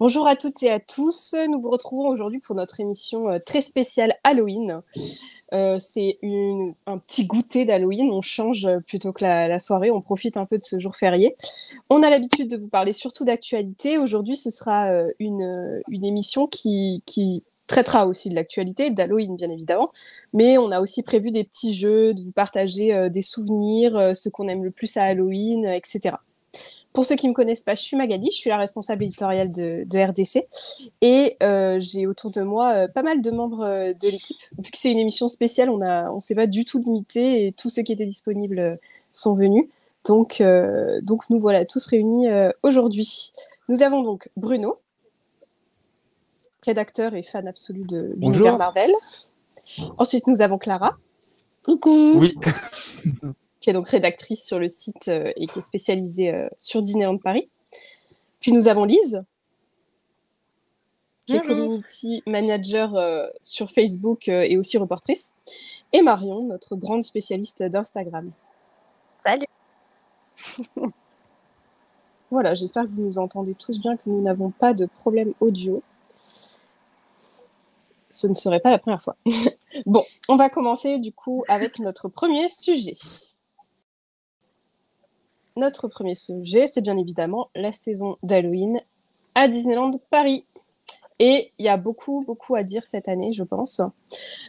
Bonjour à toutes et à tous. Nous vous retrouvons aujourd'hui pour notre émission très spéciale Halloween. Un petit goûter d'Halloween. On change plutôt que la soirée. On profite un peu de ce jour férié. On a l'habitude de vous parler surtout d'actualité. Aujourd'hui, ce sera une émission qui traitera aussi de l'actualité, d'Halloween bien évidemment. Mais on a aussi prévu des petits jeux, de vous partager des souvenirs, ce qu'on aime le plus à Halloween, etc. Pour ceux qui ne me connaissent pas, je suis Magali, je suis la responsable éditoriale de RDC et j'ai autour de moi pas mal de membres de l'équipe. Vu que c'est une émission spéciale, on s'est pas du tout limité et tous ceux qui étaient disponibles sont venus. Donc nous voilà tous réunis aujourd'hui. Nous avons donc Bruno, rédacteur et fan absolu de l'univers Bonjour. Marvel. Ensuite, nous avons Clara, Coucou. Oui. qui est donc rédactrice sur le site et qui est spécialisée sur Disneyland Paris. Puis nous avons Lise, qui est community manager sur Facebook et aussi reportrice. Et Marion, notre grande spécialiste d'Instagram. Salut. Voilà, j'espère que vous nous entendez tous bien, que nous n'avons pas de problème audio. Ce ne serait pas la première fois. Bon, on va commencer du coup avec notre premier sujet. Notre premier sujet, c'est bien évidemment la saison d'Halloween à Disneyland Paris. Et il y a beaucoup à dire cette année, je pense.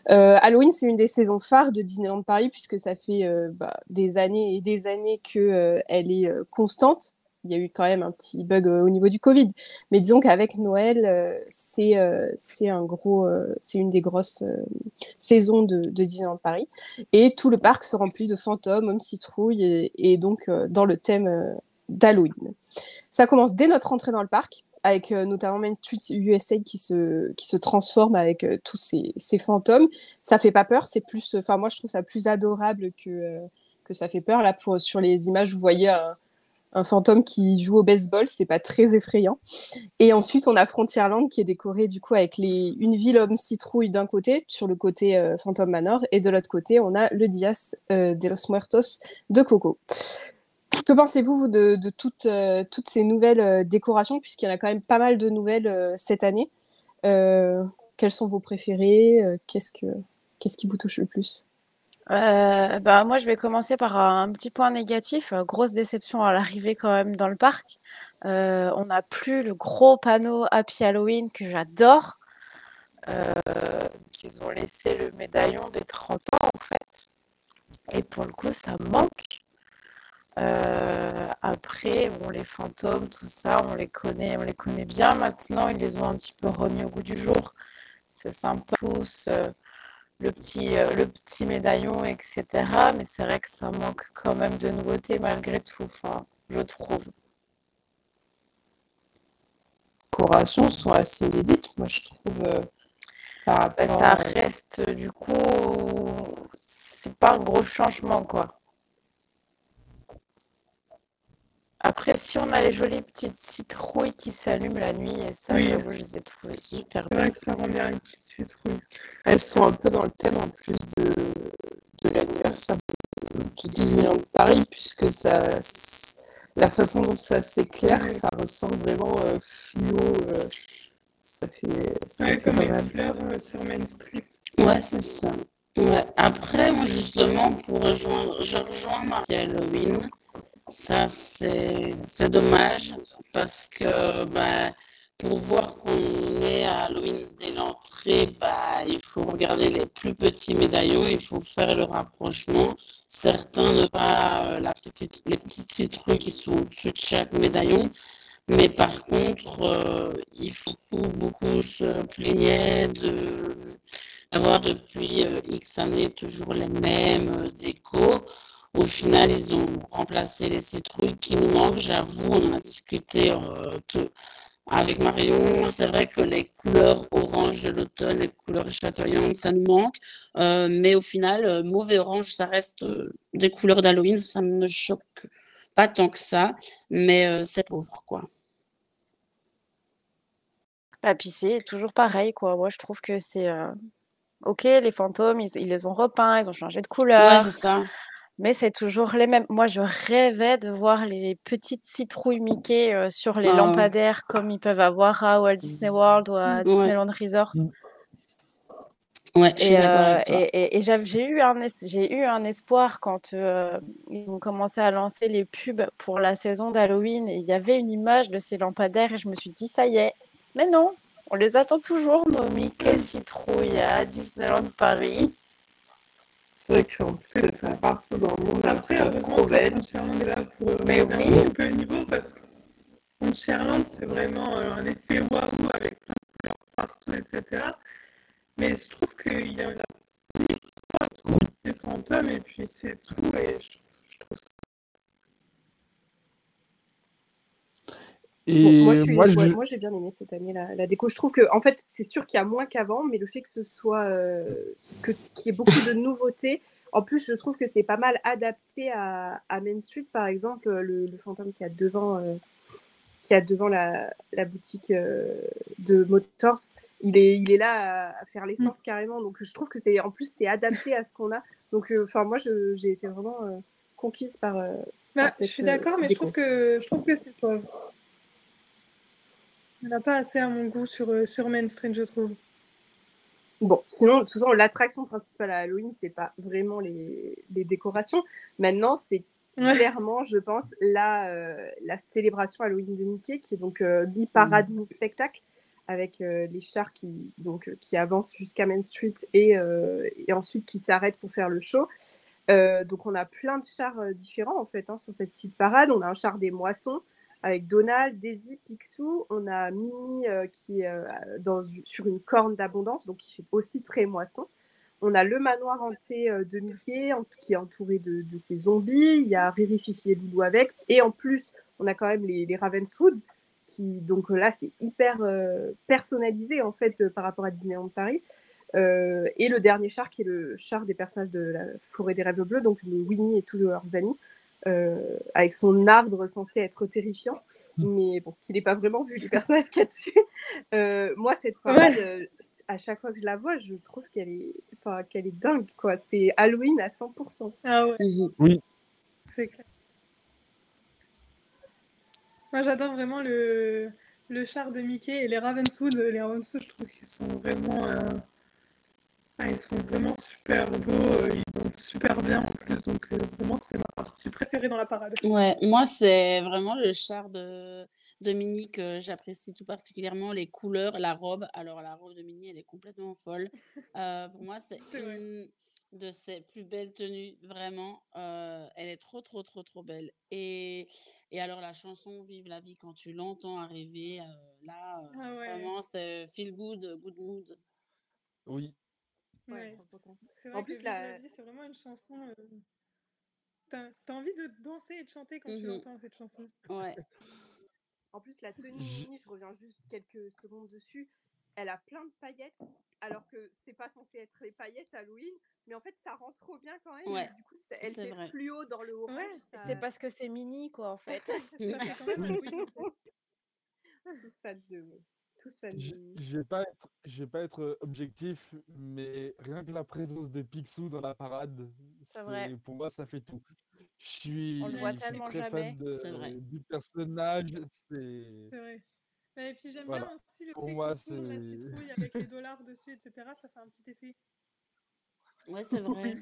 Halloween, c'est une des saisons phares de Disneyland Paris, puisque ça fait des années et des années qu'elle est constante. Il y a eu quand même un petit bug au niveau du Covid. Mais disons qu'avec Noël, c'est une des grosses saisons de Disneyland Paris. Et tout le parc se remplit de fantômes, hommes citrouilles, et donc dans le thème d'Halloween. Ça commence dès notre entrée dans le parc, avec notamment Main Street USA qui se transforme avec tous ces fantômes. Ça fait pas peur, c'est plus... Enfin, moi, je trouve ça plus adorable que ça fait peur. Là, sur les images, vous voyez un fantôme qui joue au baseball, c'est pas très effrayant. Et ensuite, on a Frontierland qui est décoré du coup avec une ville homme citrouille d'un côté, sur le côté Phantom Manor, et de l'autre côté, on a le Dias de los Muertos de Coco. Que pensez-vous, vous, de toutes ces nouvelles décorations, puisqu'il y en a quand même pas mal de nouvelles cette année? Quelles sont vos préférées? Qu'est-ce qui vous touche le plus? Moi, je vais commencer par un petit point négatif. Grosse déception à l'arrivée quand même dans le parc. On n'a plus le gros panneau Happy Halloween que j'adore. Qu'ils ont laissé le médaillon des 30 ans en fait. Et pour le coup, ça manque. Après, bon, les fantômes, tout ça, on les connaît bien maintenant. Ils les ont un petit peu remis au goût du jour. C'est sympa tous. Le petit médaillon, etc. Mais c'est vrai que ça manque quand même de nouveautés malgré tout, enfin, je trouve. Les décorations sont assez inédites, moi je trouve, par rapport Ça reste, du coup, c'est pas un gros changement, quoi. Après, si on a les jolies petites citrouilles qui s'allument la nuit, et ça, Oui. j'avoue, je les ai trouvées super C'est belles. vrai que ça rend bien les petites citrouilles. elles sont un peu dans le thème en plus de l'anniversaire de Disneyland Paris, puisque la façon dont ça s'éclaire, Ouais. ça ressemble vraiment fluo. Ça fait Comme pas les mal. fleurs sur Main Street. Ouais, c'est ça. Ouais. Après, moi, justement, je rejoins Marie Halloween. Ça, c'est dommage parce que pour voir qu'on est à Halloween dès l'entrée, il faut regarder les plus petits médaillons, il faut faire le rapprochement. Certains ne pas les petites citrouilles qui sont au-dessus de chaque médaillon. Mais par contre, il faut beaucoup se plaignaient d'avoir depuis X années toujours les mêmes décos. Au final, ils ont remplacé les citrouilles qui nous manquent. J'avoue, on en a discuté avec Marion. C'est vrai que les couleurs orange de l'automne, les couleurs chatoyantes, ça nous manque. Mais au final, mauve et orange, ça reste des couleurs d'Halloween. Ça ne me choque pas tant que ça. Mais c'est pauvre, quoi. Puis c'est toujours pareil, quoi. Moi, je trouve que c'est... Ok, les fantômes, ils les ont repeints, ils ont changé de couleur. Ouais, c'est ça. mais c'est toujours les mêmes. Moi, je rêvais de voir les petites citrouilles Mickey sur les Ah, lampadaires comme ils peuvent avoir à Walt Disney World ou à ouais. Disneyland Resort. Ouais, je suis Et, d'accord avec toi. j'ai eu un espoir quand ils ont commencé à lancer les pubs pour la saison d'Halloween. Et il y avait une image de ces lampadaires et je me suis dit, ça y est. Mais non, on les attend toujours, nos Mickey citrouilles à Disneyland Paris. C'est vrai qu'en plus, elles sont partout dans le monde. Après, heureusement que Frontierland est là pour Mais remonter oui. un peu le niveau parce que Frontierland, c'est vraiment un effet waouh avec plein de couleurs partout, etc. Mais je trouve qu'il y en a trop des fantômes et puis c'est tout. Et je trouve ça. Bon, Et moi, moi, j'ai bien aimé cette année la déco. Je trouve que, en fait, c'est sûr qu'il y a moins qu'avant, mais le fait que ce soit qu'il y ait beaucoup de nouveautés, en plus, je trouve que c'est pas mal adapté à Main Street, par exemple, le fantôme qui a devant la boutique de Motors, il est là à faire l'essence carrément. Donc, je trouve que en plus, c'est adapté à ce qu'on a. Donc, moi, j'ai été vraiment conquise par cette je suis d'accord, mais déco. je trouve que c'est pauvre. Il n'a pas assez à mon goût sur Main Street, je trouve. Bon, sinon, de toute façon, l'attraction principale à Halloween, c'est pas vraiment les décorations. Maintenant, c'est clairement, je pense, la célébration Halloween de Mickey, qui est donc mi-parade, mi-spectacle, avec les chars qui avancent jusqu'à Main Street et ensuite qui s'arrêtent pour faire le show. Donc, on a plein de chars différents, en fait, sur cette petite parade. On a un char des moissons, avec Donald, Daisy, Picsou. On a Minnie qui est sur une corne d'abondance, donc qui fait aussi très moisson. On a le manoir hanté de Mickey qui est entouré de ses zombies. Il y a Riri, Fifi et Loulou avec. Et en plus, on a quand même les Ravenswood, donc là, c'est hyper personnalisé en fait par rapport à Disneyland Paris. Et le dernier char qui est le char des personnages de la Forêt des Rêves Bleus, donc le Winnie et tous leurs amis. Avec son arbre censé être terrifiant, mais bon, qu'il n'ait pas vraiment vu les personnages qu'il y a dessus. Moi, cette parade, à chaque fois que je la vois, je trouve qu'elle est dingue, quoi. C'est Halloween à 100%. Ah ouais. Oui. C'est clair. Moi, j'adore vraiment le char de Mickey et les Ravenswood. Les Ravenswood, je trouve qu'ils sont vraiment... ils sont vraiment super beaux, ils vont super bien en plus, donc vraiment c'est ma partie préférée dans la parade. Ouais, moi c'est vraiment le char de Minnie que j'apprécie tout particulièrement, les couleurs, la robe. Alors la robe de Minnie, elle est complètement folle. Pour moi, c'est une de ses plus belles tenues, vraiment. Elle est trop, trop, trop, trop belle. Et alors la chanson Vive la vie quand tu l'entends arriver, là, vraiment c'est feel good, good mood. Oui. Ouais. 100%. C'est vrai En que plus, Vive la vie, c'est vraiment une chanson... T'as envie de danser et de chanter quand tu l'entends, cette chanson. Ouais. En plus, la tenue Minnie, je reviens juste quelques secondes dessus, elle a plein de paillettes, alors que c'est pas censé être les paillettes Halloween, mais en fait, ça rend trop bien quand même. Ouais, Et du coup, elle c'est fait vrai. fluo dans le orange. Ouais, C'est parce que c'est Minnie, quoi, en fait. ça fait quand même un Queen. Tous fans de Je Minnie. je vais pas être objectif, mais rien que la présence de Picsou dans la parade, C'est vrai. pour moi, ça fait tout. Je On le voit suis tellement très jamais. fan C'est vrai. du personnage. C'est vrai. Et puis j'aime Voilà. bien aussi le Pour fait moi, qu'on tourne la citrouille avec les dollars dessus, etc. Ça fait un petit effet. Ouais, c'est vrai.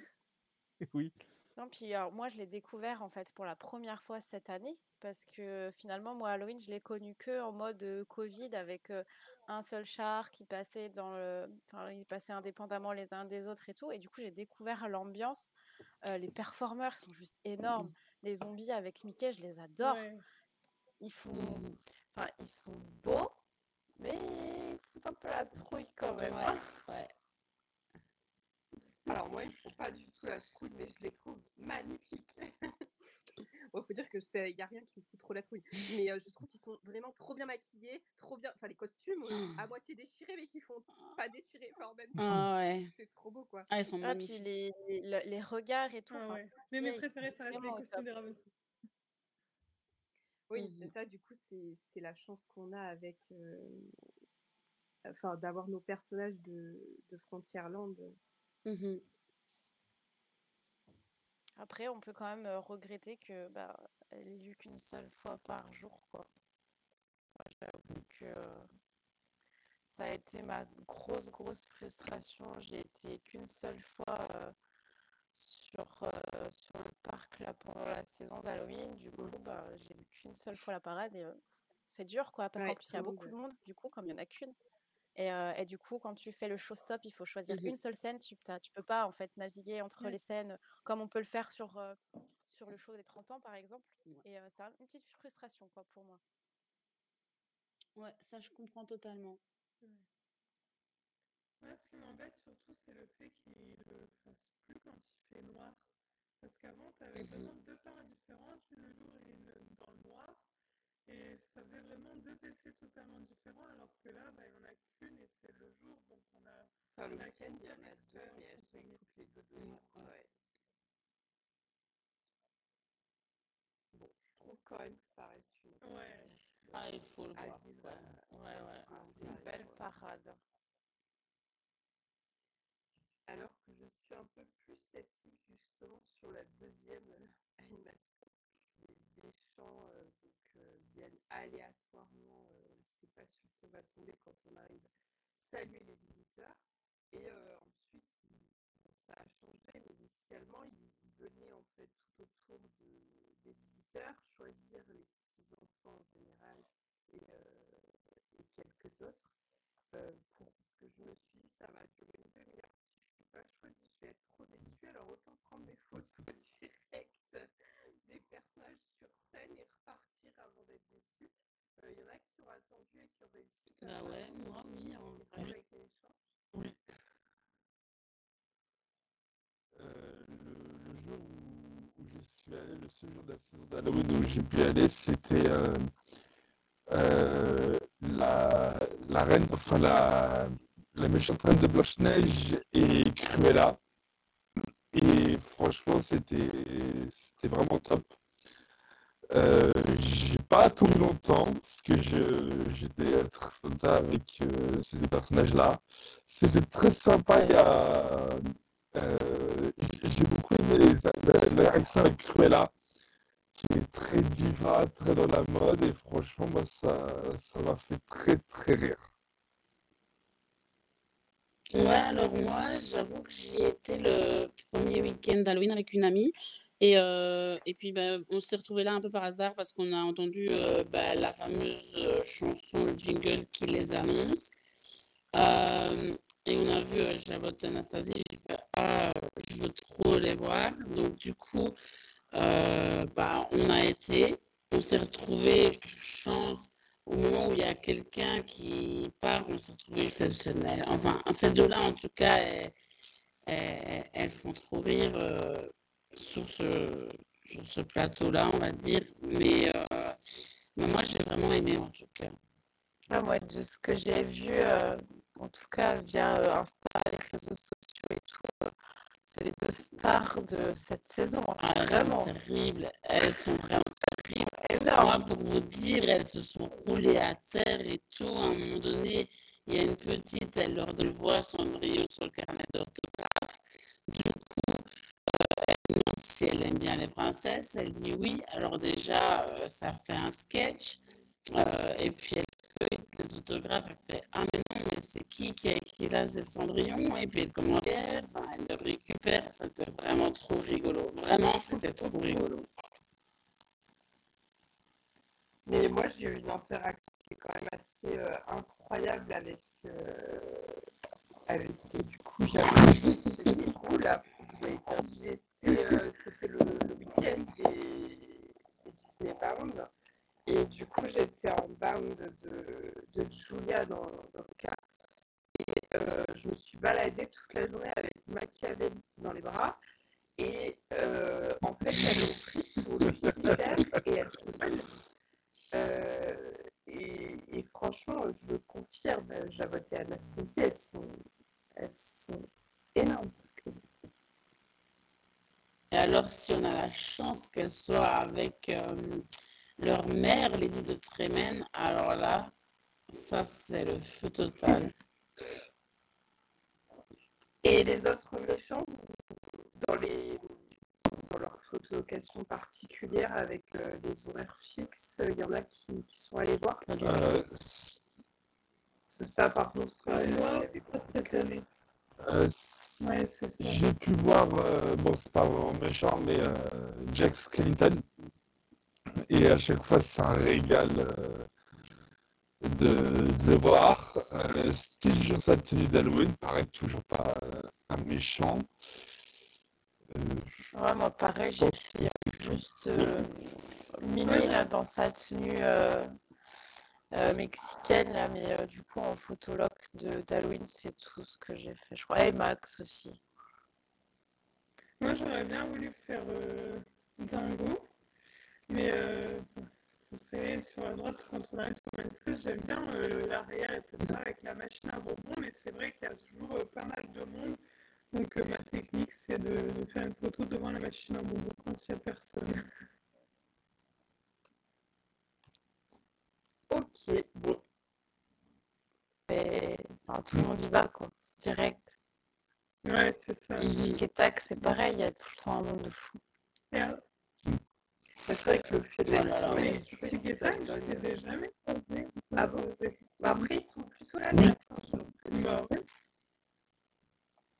Oui. Non, puis moi, je l'ai découvert en fait pour la première fois cette année parce que finalement, moi, Halloween, je l'ai connu que en mode Covid avec un seul char qui passait enfin, ils passaient indépendamment les uns des autres et tout. Et du coup, j'ai découvert l'ambiance. Les performeurs sont juste énormes. Les zombies avec Mickey, je les adore. Ouais. Ils sont beaux, mais ils foutent un peu la trouille quand même. Ouais, ouais. Alors moi, ils font pas du tout la trouille, mais je les trouve magnifiques. Bon, faut dire que il y a rien qui me fout trop la trouille, mais je trouve qu'ils sont vraiment trop bien maquillés, trop bien. Enfin, les costumes à moitié déchirés, mais qui font pas déchirer. Enfin, en même temps, Ah ouais. c'est trop beau, quoi. Ah, ils sont Ah, puis magnifiques. les regards et tout. Ah enfin, ouais. Mais mes ils préférés, sont ça reste les vraiment au costumes top. des Ravenswood. Oui, et ça, du coup, c'est la chance qu'on a avec, d'avoir nos personnages de Frontierland. Mhm. Après, on peut quand même regretter que elle ait lieu qu'une seule fois par jour, quoi. Moi, j'avoue que ça a été ma grosse frustration. J'ai été qu'une seule fois sur le parc là pendant la saison d'Halloween. Du coup, j'ai vu qu'une seule fois la parade et c'est dur, quoi, parce qu'en Ouais, plus, il tout y a le monde. beaucoup de monde, du coup, comme il n'y en a qu'une. Et du coup, quand tu fais le show-stop, il faut choisir Mhm. une seule scène. Tu peux pas en fait naviguer entre les scènes comme on peut le faire sur le show des 30 ans, par exemple. Ouais. Et c'est une petite frustration, quoi, pour moi. Ouais, ça je comprends totalement. Moi, ce qui m'embête surtout, c'est le fait qu'il le fasse plus quand il fait noir. Parce qu'avant, tu avais vraiment deux parts différentes, une le jour et une dans le noir. Et ça faisait vraiment deux effets totalement différents, alors que là, il n'y en a qu'une et c'est le jour. Donc Enfin, le on a week-end, qu'une il y en seule a deux, mais elles expérience. sont toutes les deux de jour. Ouais. Bon, je trouve quand même que ça reste une expérience. Ah, il faut le à voir. vivre. Ouais. C'est une belle parade. Alors que je suis un peu plus sceptique justement sur la deuxième animation. Les chants viennent aléatoirement, c'est pas sûr qu'on va tomber quand on arrive saluer les visiteurs. Et ensuite, ça a changé, mais initialement, ils venaient en fait tout autour des visiteurs, choisir les petits-enfants en général et quelques autres. Parce que je me suis dit, ça va durer une demi-heure. Si je ne suis pas choisie, je vais être trop déçue. Alors autant prendre des photos directes des personnages sur scène et repartir avant d'être déçue. Il y en a qui ont attendu et qui ont réussi. Bah ouais, moi oui, en vrai. Avec les chants. Oui. Le jour où je suis allé, le seul jour de la saison d'Halloween où j'ai pu aller, c'était la reine, enfin la méchante reine de Blanche-Neige et Cruella. Et franchement, c'était vraiment top. J'ai pas attendu longtemps parce que j'étais très content avec ces deux personnages-là. C'était très sympa. J'ai beaucoup aimé la réaction avec Cruella, qui est très diva, très dans la mode, et franchement, moi, ça m'a fait très, très rire. Ouais, alors moi, j'avoue que j'y étais le premier week-end d'Halloween avec une amie. Et puis, on s'est retrouvés là un peu par hasard parce qu'on a entendu la fameuse chanson, le jingle qui les annonce. Et on a vu Javotte Anastasie. J'ai fait, je veux trop les voir. Donc, du coup, on a été. On s'est retrouvés, chance, au moment où il y a quelqu'un qui part, on s'est retrouvés exceptionnels. Enfin, ces deux-là, en tout cas, elles font trop rire sur ce plateau-là, on va dire. Mais moi, j'ai vraiment aimé, en tout cas. Moi, de ce que j'ai vu, en tout cas via Insta, les réseaux sociaux et tout, c'est les deux stars de cette saison. Vraiment. Elles sont terribles. Elles sont vraiment terribles. Énorme. Moi, pour vous dire, elles se sont roulées à terre et tout. À un moment donné, il y a une petite, elle leur voit Cendrillon sur le carnet d'orthographe. Du coup, elle demande si elle aime bien les princesses. Elle dit oui. Alors déjà, ça fait un sketch. Et puis elle feuille les autographes, elle fait ah mais non, mais c'est qui a écrit là, c'est Cendrillon, et puis le commentaire, elle le récupère, c'était vraiment trop rigolo, vraiment c'était trop rigolo. Mais moi, j'ai eu une interaction qui est quand même assez incroyable avec du coup, c'était cool là. C'était le week-end des Disney Bound. Et du coup, j'étais en bound de Julia dans le cas. Et je me suis baladée toute la journée avec Machiavelli dans les bras. Et en fait, elle est prise pour Lucifer et elle se balle. Et franchement, je confirme, Javotte et Anastasie, elles sont énormes. Et alors, si on a la chance qu'elles soient avec leur mère, Lady de Tremaine, alors là, ça c'est le feu total. Et les autres méchants, dans les dans leur photolocation particulière avec les horaires fixes. Il y en a qui sont allés voir. Pas du tout. C'est ça, par contre, il y Moi, avait pas cette année. Ouais, c'est ça. J'ai pu voir, bon, c'est pas vraiment méchant, mais Jack Skellington. Et à chaque fois, c'est un régal de le voir. Steve sur sa tenue d'Halloween, paraît toujours pas un méchant. Ouais, moi, pareil, j'ai fait juste Mini là, dans sa tenue mexicaine, là, mais du coup, en photologue d'Halloween, c'est tout ce que j'ai fait, je crois. Et Max aussi. Moi, j'aurais bien voulu faire Dingo, mais vous savez, sur la droite, quand on arrive sur Main Street, j'aime bien l'arrière, etc., avec la machine à bonbons, mais c'est vrai qu'il y a toujours pas mal de monde. Donc, ma technique, c'est de faire une photo devant la machine à bonbons quand il n'y a personne. Ok, bon. Et enfin, tout le monde y va, quoi. Direct. Ouais, c'est ça. Tic et tac, c'est pareil, il y a tout le temps un monde de fou. Et, C'est vrai que le fait Oh là là, d'être les sur Main petits Street, guettages, je les ai jamais croisés. Ah bon? Après, ils sont plutôt la Oui. nuit, hein, j'ai l'impression. Bah ouais.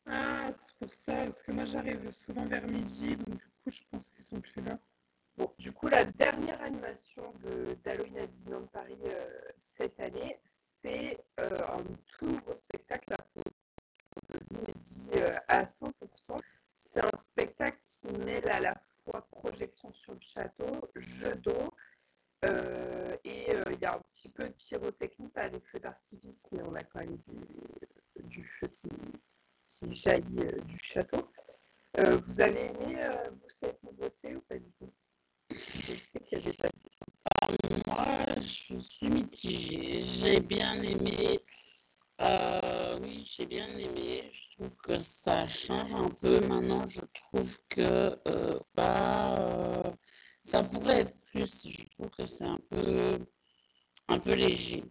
Ah, c'est pour ça, parce que moi j'arrive souvent vers midi, donc du coup je pense qu'ils sont plus là. Bon, du coup, la dernière animation d'Halloween à Disneyland Paris cette année, c'est un tout nouveau spectacle là, pour l'inédit à 100%. C'est un spectacle qui mêle à la fois projection sur le château, jeu d'eau, et il y a un petit peu de pyrotechnie, pas des feux d'artifice, mais on a quand même du feu qui jaillit du château. Vous avez aimé, vous, cette nouveauté ou pas du tout? Je sais qu'il y a des Moi, je suis mitigée. J'ai bien aimé. Oui, j'ai bien aimé. Je trouve que ça change un peu. Maintenant, je trouve que ça pourrait être plus. Je trouve que c'est un peu léger.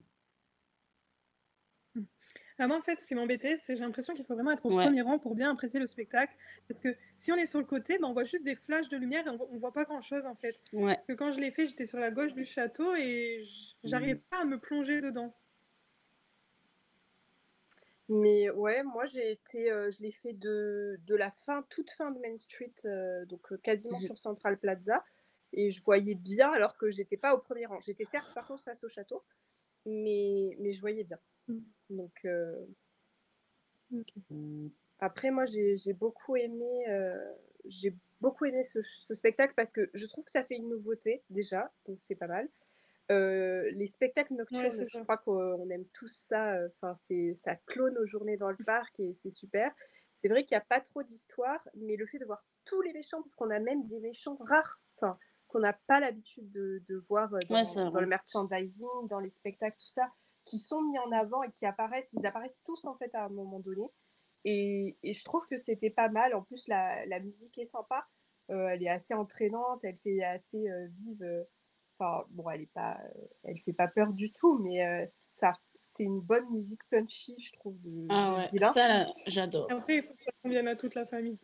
Moi, en fait, ce qui m'embêtait, c'est j'ai l'impression qu'il faut vraiment être au Ouais. premier rang pour bien apprécier le spectacle. Parce que si on est sur le côté, on voit juste des flashs de lumière et on voit pas grand-chose, en fait. Ouais. Parce que quand je l'ai fait, j'étais sur la gauche du château et j'arrivais pas à me plonger dedans. Mais ouais, moi je l'ai fait de la toute fin de Main Street, donc quasiment sur Central Plaza, et je voyais bien alors que j'étais pas au premier rang. J'étais certes par contre face au château, mais je voyais bien. Donc après moi j'ai beaucoup aimé ce spectacle parce que je trouve que ça fait une nouveauté déjà, donc c'est pas mal. Les spectacles nocturnes, Ouais, c'est je ça. crois qu'on aime tous ça. Enfin, ça clôt nos journées dans le parc et c'est super. C'est vrai qu'il n'y a pas trop d'histoire, mais le fait de voir tous les méchants, parce qu'on a même des méchants rares, enfin, qu'on n'a pas l'habitude de voir Ouais, c'est dans vrai. le merchandising, dans les spectacles, tout ça, qui sont mis en avant et qui apparaissent. Ils apparaissent tous en fait à un moment donné. Et je trouve que c'était pas mal. En plus, la musique est sympa. Elle est assez entraînante, elle fait assez vive. Enfin, bon, elle fait pas peur du tout, mais c'est une bonne musique punchy, je trouve, Ah de ouais, Vilain. ça, là, j'adore. Après, il faut que ça convienne à toute la famille.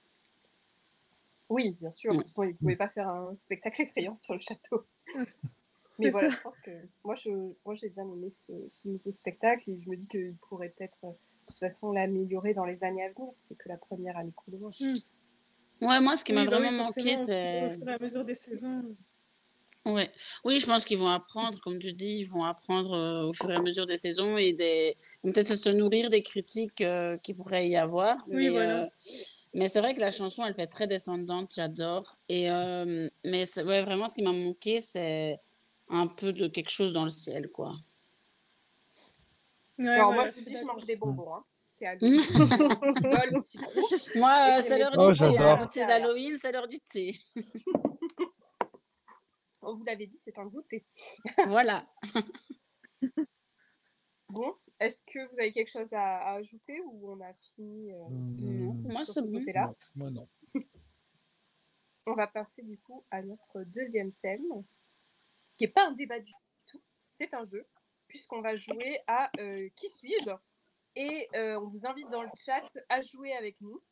Oui, bien sûr. De toute façon, ils ne pouvaient pas faire un spectacle effrayant sur le château. Mais C'est voilà, ça. je pense que moi, j'ai bien aimé ce nouveau spectacle et je me dis qu'il pourrait peut-être, de toute façon, l'améliorer dans les années à venir. C'est que la première année coule loin. Ouais, moi, ce qui m'a Oui, bah vraiment oui, manqué, forcément, au c'est... fur et à mesure des saisons. Ouais. Oui, je pense qu'ils vont apprendre, comme tu dis, ils vont apprendre au fur et à mesure des saisons et peut-être se nourrir des critiques qu'il pourrait y avoir. Oui, voilà. Mais c'est vrai que la chanson, elle fait très descendante, j'adore. Mais ouais, vraiment, ce qui m'a manqué, c'est un peu de quelque chose dans le ciel, quoi. Ouais, Alors, voilà, moi, je vous dis, je mange des bonbons. Hein. C'est à lui. Petit bol, petit gros. Moi, Et c'est l'heure Oh, du thé. Hein. j'adore. Goûter d'Halloween, c'est l'heure du thé. On vous l'avait dit, c'est un goûter. Voilà. Bon, est-ce que vous avez quelque chose à ajouter ou on a fini Non, moi, sur c'est ce bon. côté-là? Non, moi non. On va passer du coup à notre deuxième thème, qui n'est pas un débat du tout, c'est un jeu, puisqu'on va jouer à Qui suis-je? Et on vous invite dans le chat à jouer avec nous.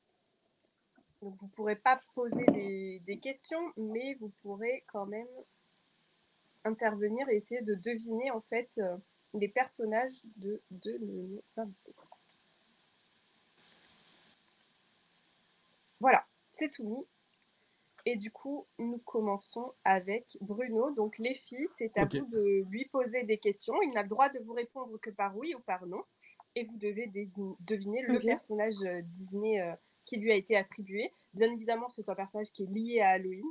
Donc vous ne pourrez pas poser des questions, mais vous pourrez quand même intervenir et essayer de deviner en fait les personnages de nos invités. Voilà, c'est tout mis. Et du coup, nous commençons avec Bruno. Donc les filles, c'est à Ok. vous de lui poser des questions. Il n'a le droit de vous répondre que par oui ou par non. Et vous devez deviner le personnage Disney qui lui a été attribué. Bien évidemment, c'est un personnage qui est lié à Halloween,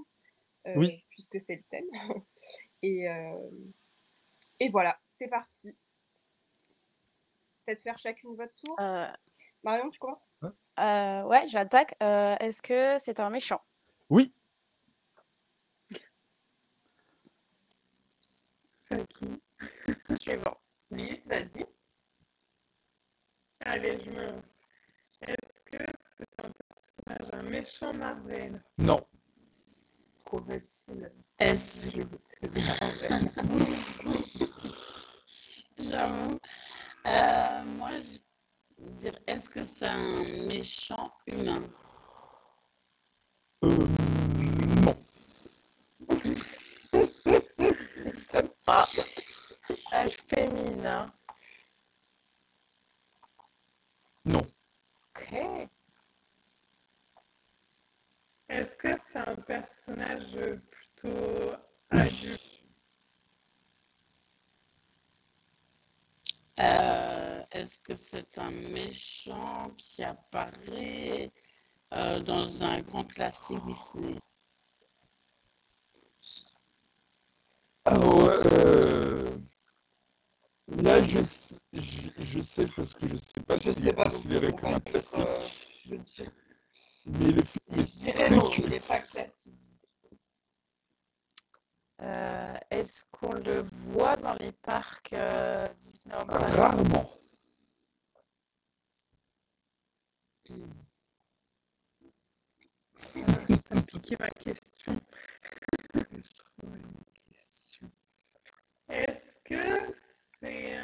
Oui. puisque c'est le thème. Et voilà, c'est parti. Peut-être faire chacune votre tour. Marion, tu commences? Ouais, j'attaque. Est-ce que c'est un méchant? Oui. C'est à qui? Suivant. Lise, vas-y. Allez, je me lance. Est-ce que c'est un personnage, un méchant Marvel? Non. Trop facile. Est-ce C'est de Marvel. J'avoue. Moi, je veux dire, est-ce que c'est un méchant humain? Non. C'est pas âge féminin. Non. Ok. Est-ce que c'est un personnage plutôt adulte? Est-ce que c'est un méchant qui apparaît dans un grand classique Disney? Alors, là, je sais parce que je sais pas Je s'il sais est pas, donc considéré on comme va un dire, classique. je dirais, Mais le film est je dirais très non, il culte. n'est pas classique. Est-ce qu'on le voit dans les parcs Disneyland Paris? Rarement. T'as piqué ma question. Est-ce que c'est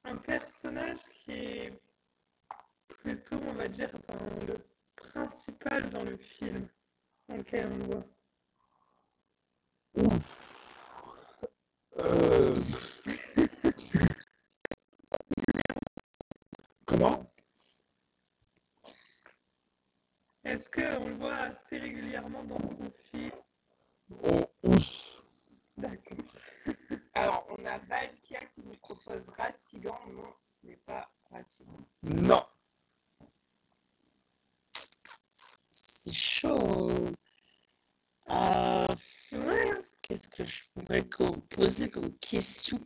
un personnage qui est plutôt, on va dire, dans le principal dans le film dans lequel on le voit? Euh, Comment? Est-ce qu'on le voit assez régulièrement dans son film? Oui. D'accord. Alors, on a Valkia qui nous propose Ratigan. Non, ce n'est pas Ratigan. Non. C'est chaud. Ouais. Qu'est-ce que je pourrais poser comme question?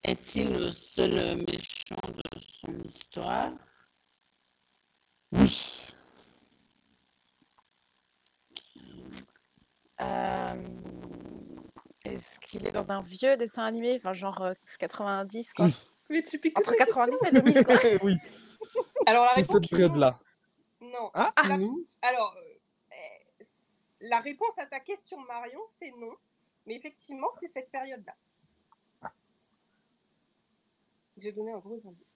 Est-il le seul méchant de son histoire? Oui. Est-ce qu'il est dans un vieux dessin animé, enfin genre 90 quoi? Oui. Mais tu piques Entre toutes les 90 et 2000 quoi. Oui. Alors la C'est réponse cette période-là. non. Ah, C'est pas- non. Alors la réponse à ta question Marion, c'est non. Mais effectivement, c'est cette période-là. J'ai donné un gros indice.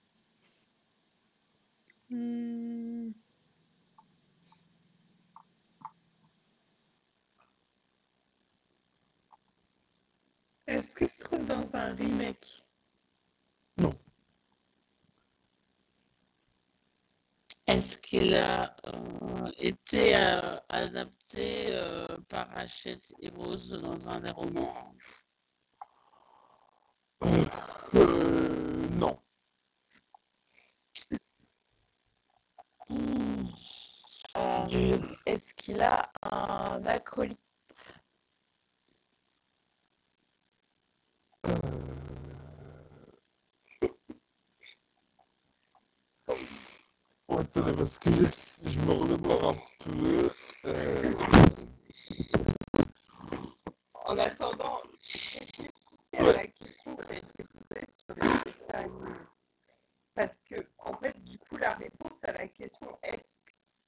Est-ce qu'il se trouve dans un remake? Non. Est-ce qu'il a été adapté par Hachette Heroes dans un des romans? Non. Est-ce qu'il a un acolyte? Oh, attendez, parce que je me remémore un peu. En attendant, réfléchissez à Ouais. la question qui a été posée sur les dessins animés. Parce que, en fait, du coup, la réponse à la question est-ce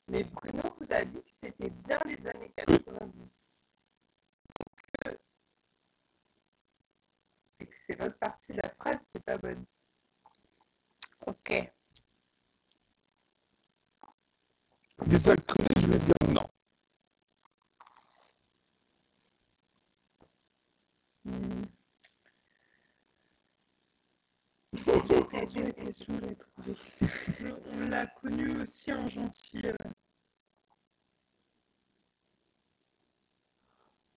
Mais Bruno vous a dit que c'était bien les années 90. C'est que c'est votre partie de la phrase qui n'est pas bonne. Ok. Des alcooliques, je vais dire non. J'ai perdu la question, je l'ai trouvée. On l'a connu aussi en gentil.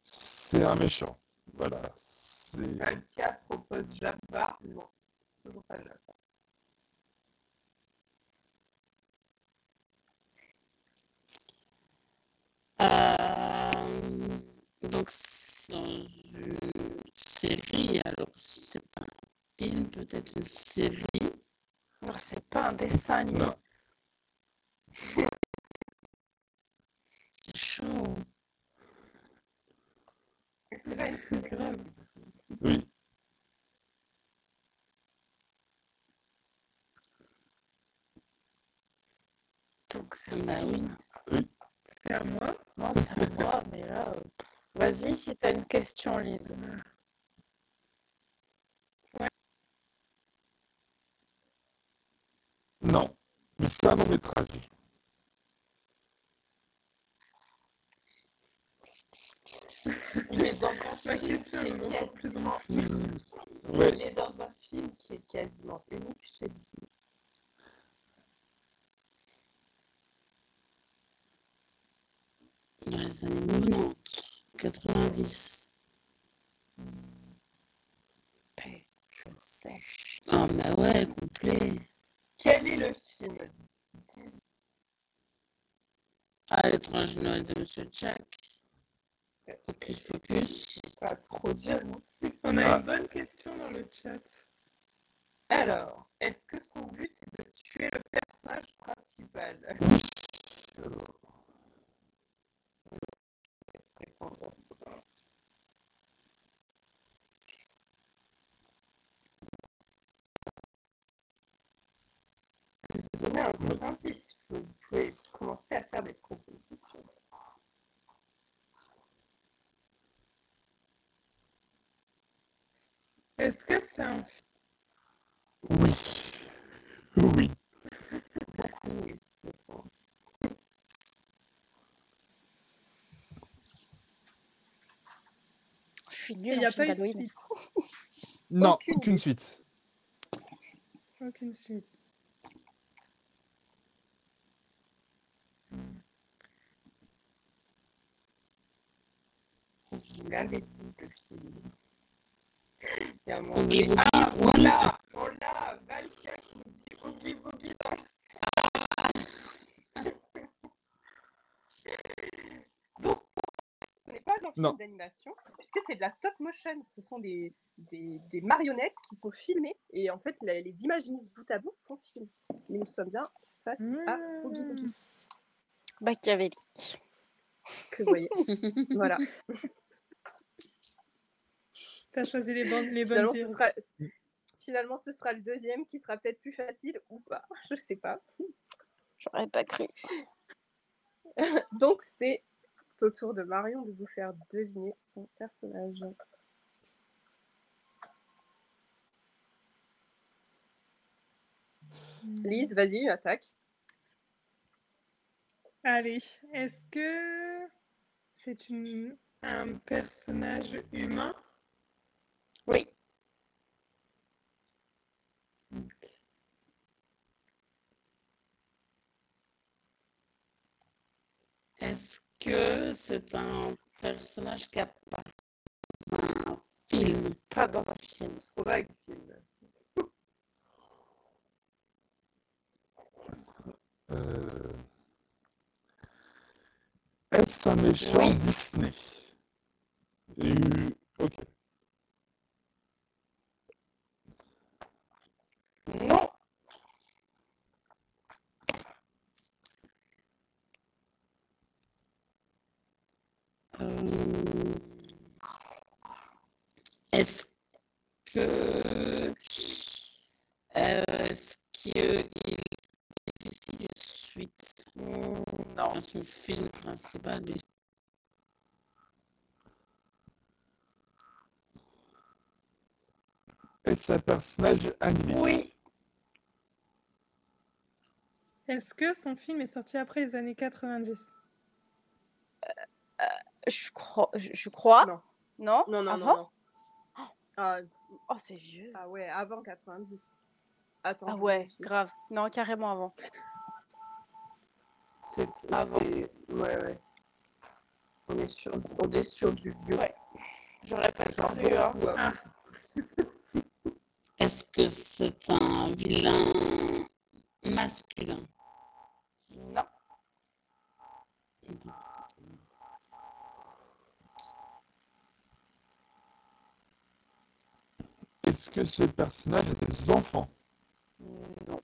C'est un méchant. Voilà. Valkia propose Jabba. Non, toujours pas Jabba. Donc, c'est dans une série, alors c'est pas un film, peut-être une série. Non, c'est pas un dessin animé. Non. C'est chaud. C'est pas une série grave. Oui. Donc c'est Bah oui. C'est à moi. Non, c'est à moi, mais là, vas-y si t'as une question, Lise. Non. Mais c'est un long métrage. Il est dans un Ma film question qui est est encore plus quasiment... Ouais. Il est dans un film qui est quasiment unique chez Disney. Dans les années 90, 90. Je sèche. Ah, bah ouais, complet. Quel est le film? Ah, l'étrange Noël de Monsieur Jack. Hocus Pocus. Pas trop dire non plus. On a une bonne question dans le chat. Alors, est-ce que son but est de tuer le personnage principal? Je vais vous donner un gros indice. Vous pouvez commencer à faire des propositions. Est-ce que c'est un film? Oui. Oui. Oui, je pense. Je suis Il nulle n'y en a film pas eu de d'Halloween. suite. Non, Aucune aucune idée. suite. Aucune suite. Vous l'avez dit, le film. Il y a un moment Oogie donné- Boogie. Ah, voilà, voilà, Valkia qui nous dit Oogie Boogie dans le Donc, ce n'est pas un film Non. d'animation, puisque c'est de la stop motion. Ce sont des marionnettes qui sont filmées, et en fait, les images mises bout à bout font film. Mais nous sommes bien face à Oogie Boogie, Machiavélique. que vous voyez. Voilà. T'as choisi les bonnes Finalement, séries. Finalement, ce sera le deuxième qui sera peut-être plus facile ou pas. Je sais pas. J'aurais pas cru. Donc, c'est au tour de Marion de vous faire deviner son personnage. Lise, vas-y, attaque. Allez, est-ce que c'est un personnage humain? Oui. Est-ce que c'est un personnage qui apparaît dans un film? Pas dans un film. trop vague film. Est-ce un méchant Oui. Disney? Ok. Non. Est-ce que est-ce qu'il bénéficie d'une suite? Non. son film principal. Et c'est un personnage animé. Oui. Est-ce que son film est sorti après les années 90? Je crois. Non. Non. Non, non, Avant? non, non. Ah, Oh, c'est vieux. ah ouais, avant 90. Attends, Ah je ouais, vérifie. grave. Non, carrément avant. Avant. Ouais. On est sur du vieux. Ouais. J'aurais pas Genre cru, hein. beaucoup avant. Est-ce que c'est un vilain masculin? Non. Est-ce que ce personnage a des enfants? Non.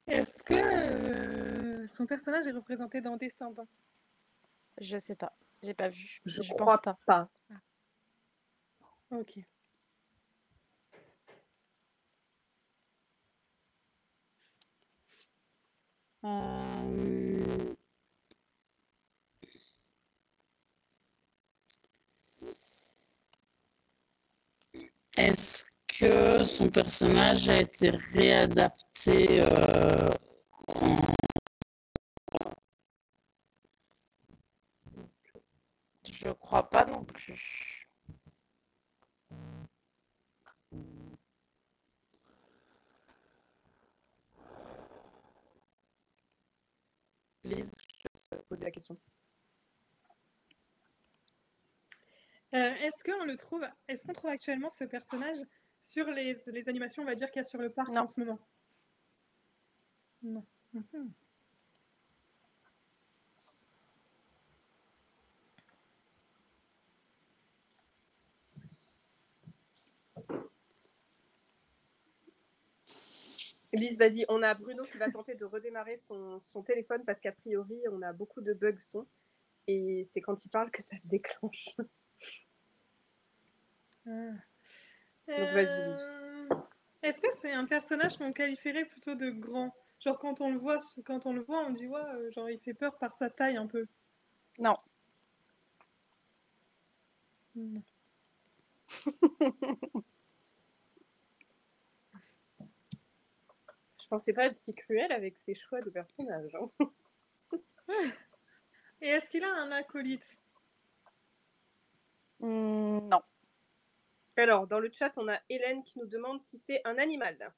Est-ce que son personnage est représenté dans Descendants? Je sais pas. J'ai pas vu. Je pense crois pas. pas. Ok. Est-ce que son personnage a été réadapté en... Je crois pas non plus. Lise, je te laisse poser la question. Est-ce qu'on trouve actuellement ce personnage sur les animations, on va dire, qu'il y a sur le parc Non. en ce moment? Non. Mhm. Lise, vas-y, on a Bruno qui va tenter de redémarrer son téléphone parce qu'a priori, on a beaucoup de bugs son et c'est quand il parle que ça se déclenche. Donc vas-y, Lise. Est-ce que c'est un personnage qu'on qualifierait plutôt de grand? Genre quand on le voit, on dit ouais, genre il fait peur par sa taille un peu. Non. Non. Je pensais pas être si cruelle avec ses choix de personnages. Hein. Et est-ce qu'il a un acolyte? Non. Alors, dans le chat, on a Hélène qui nous demande si c'est un animal.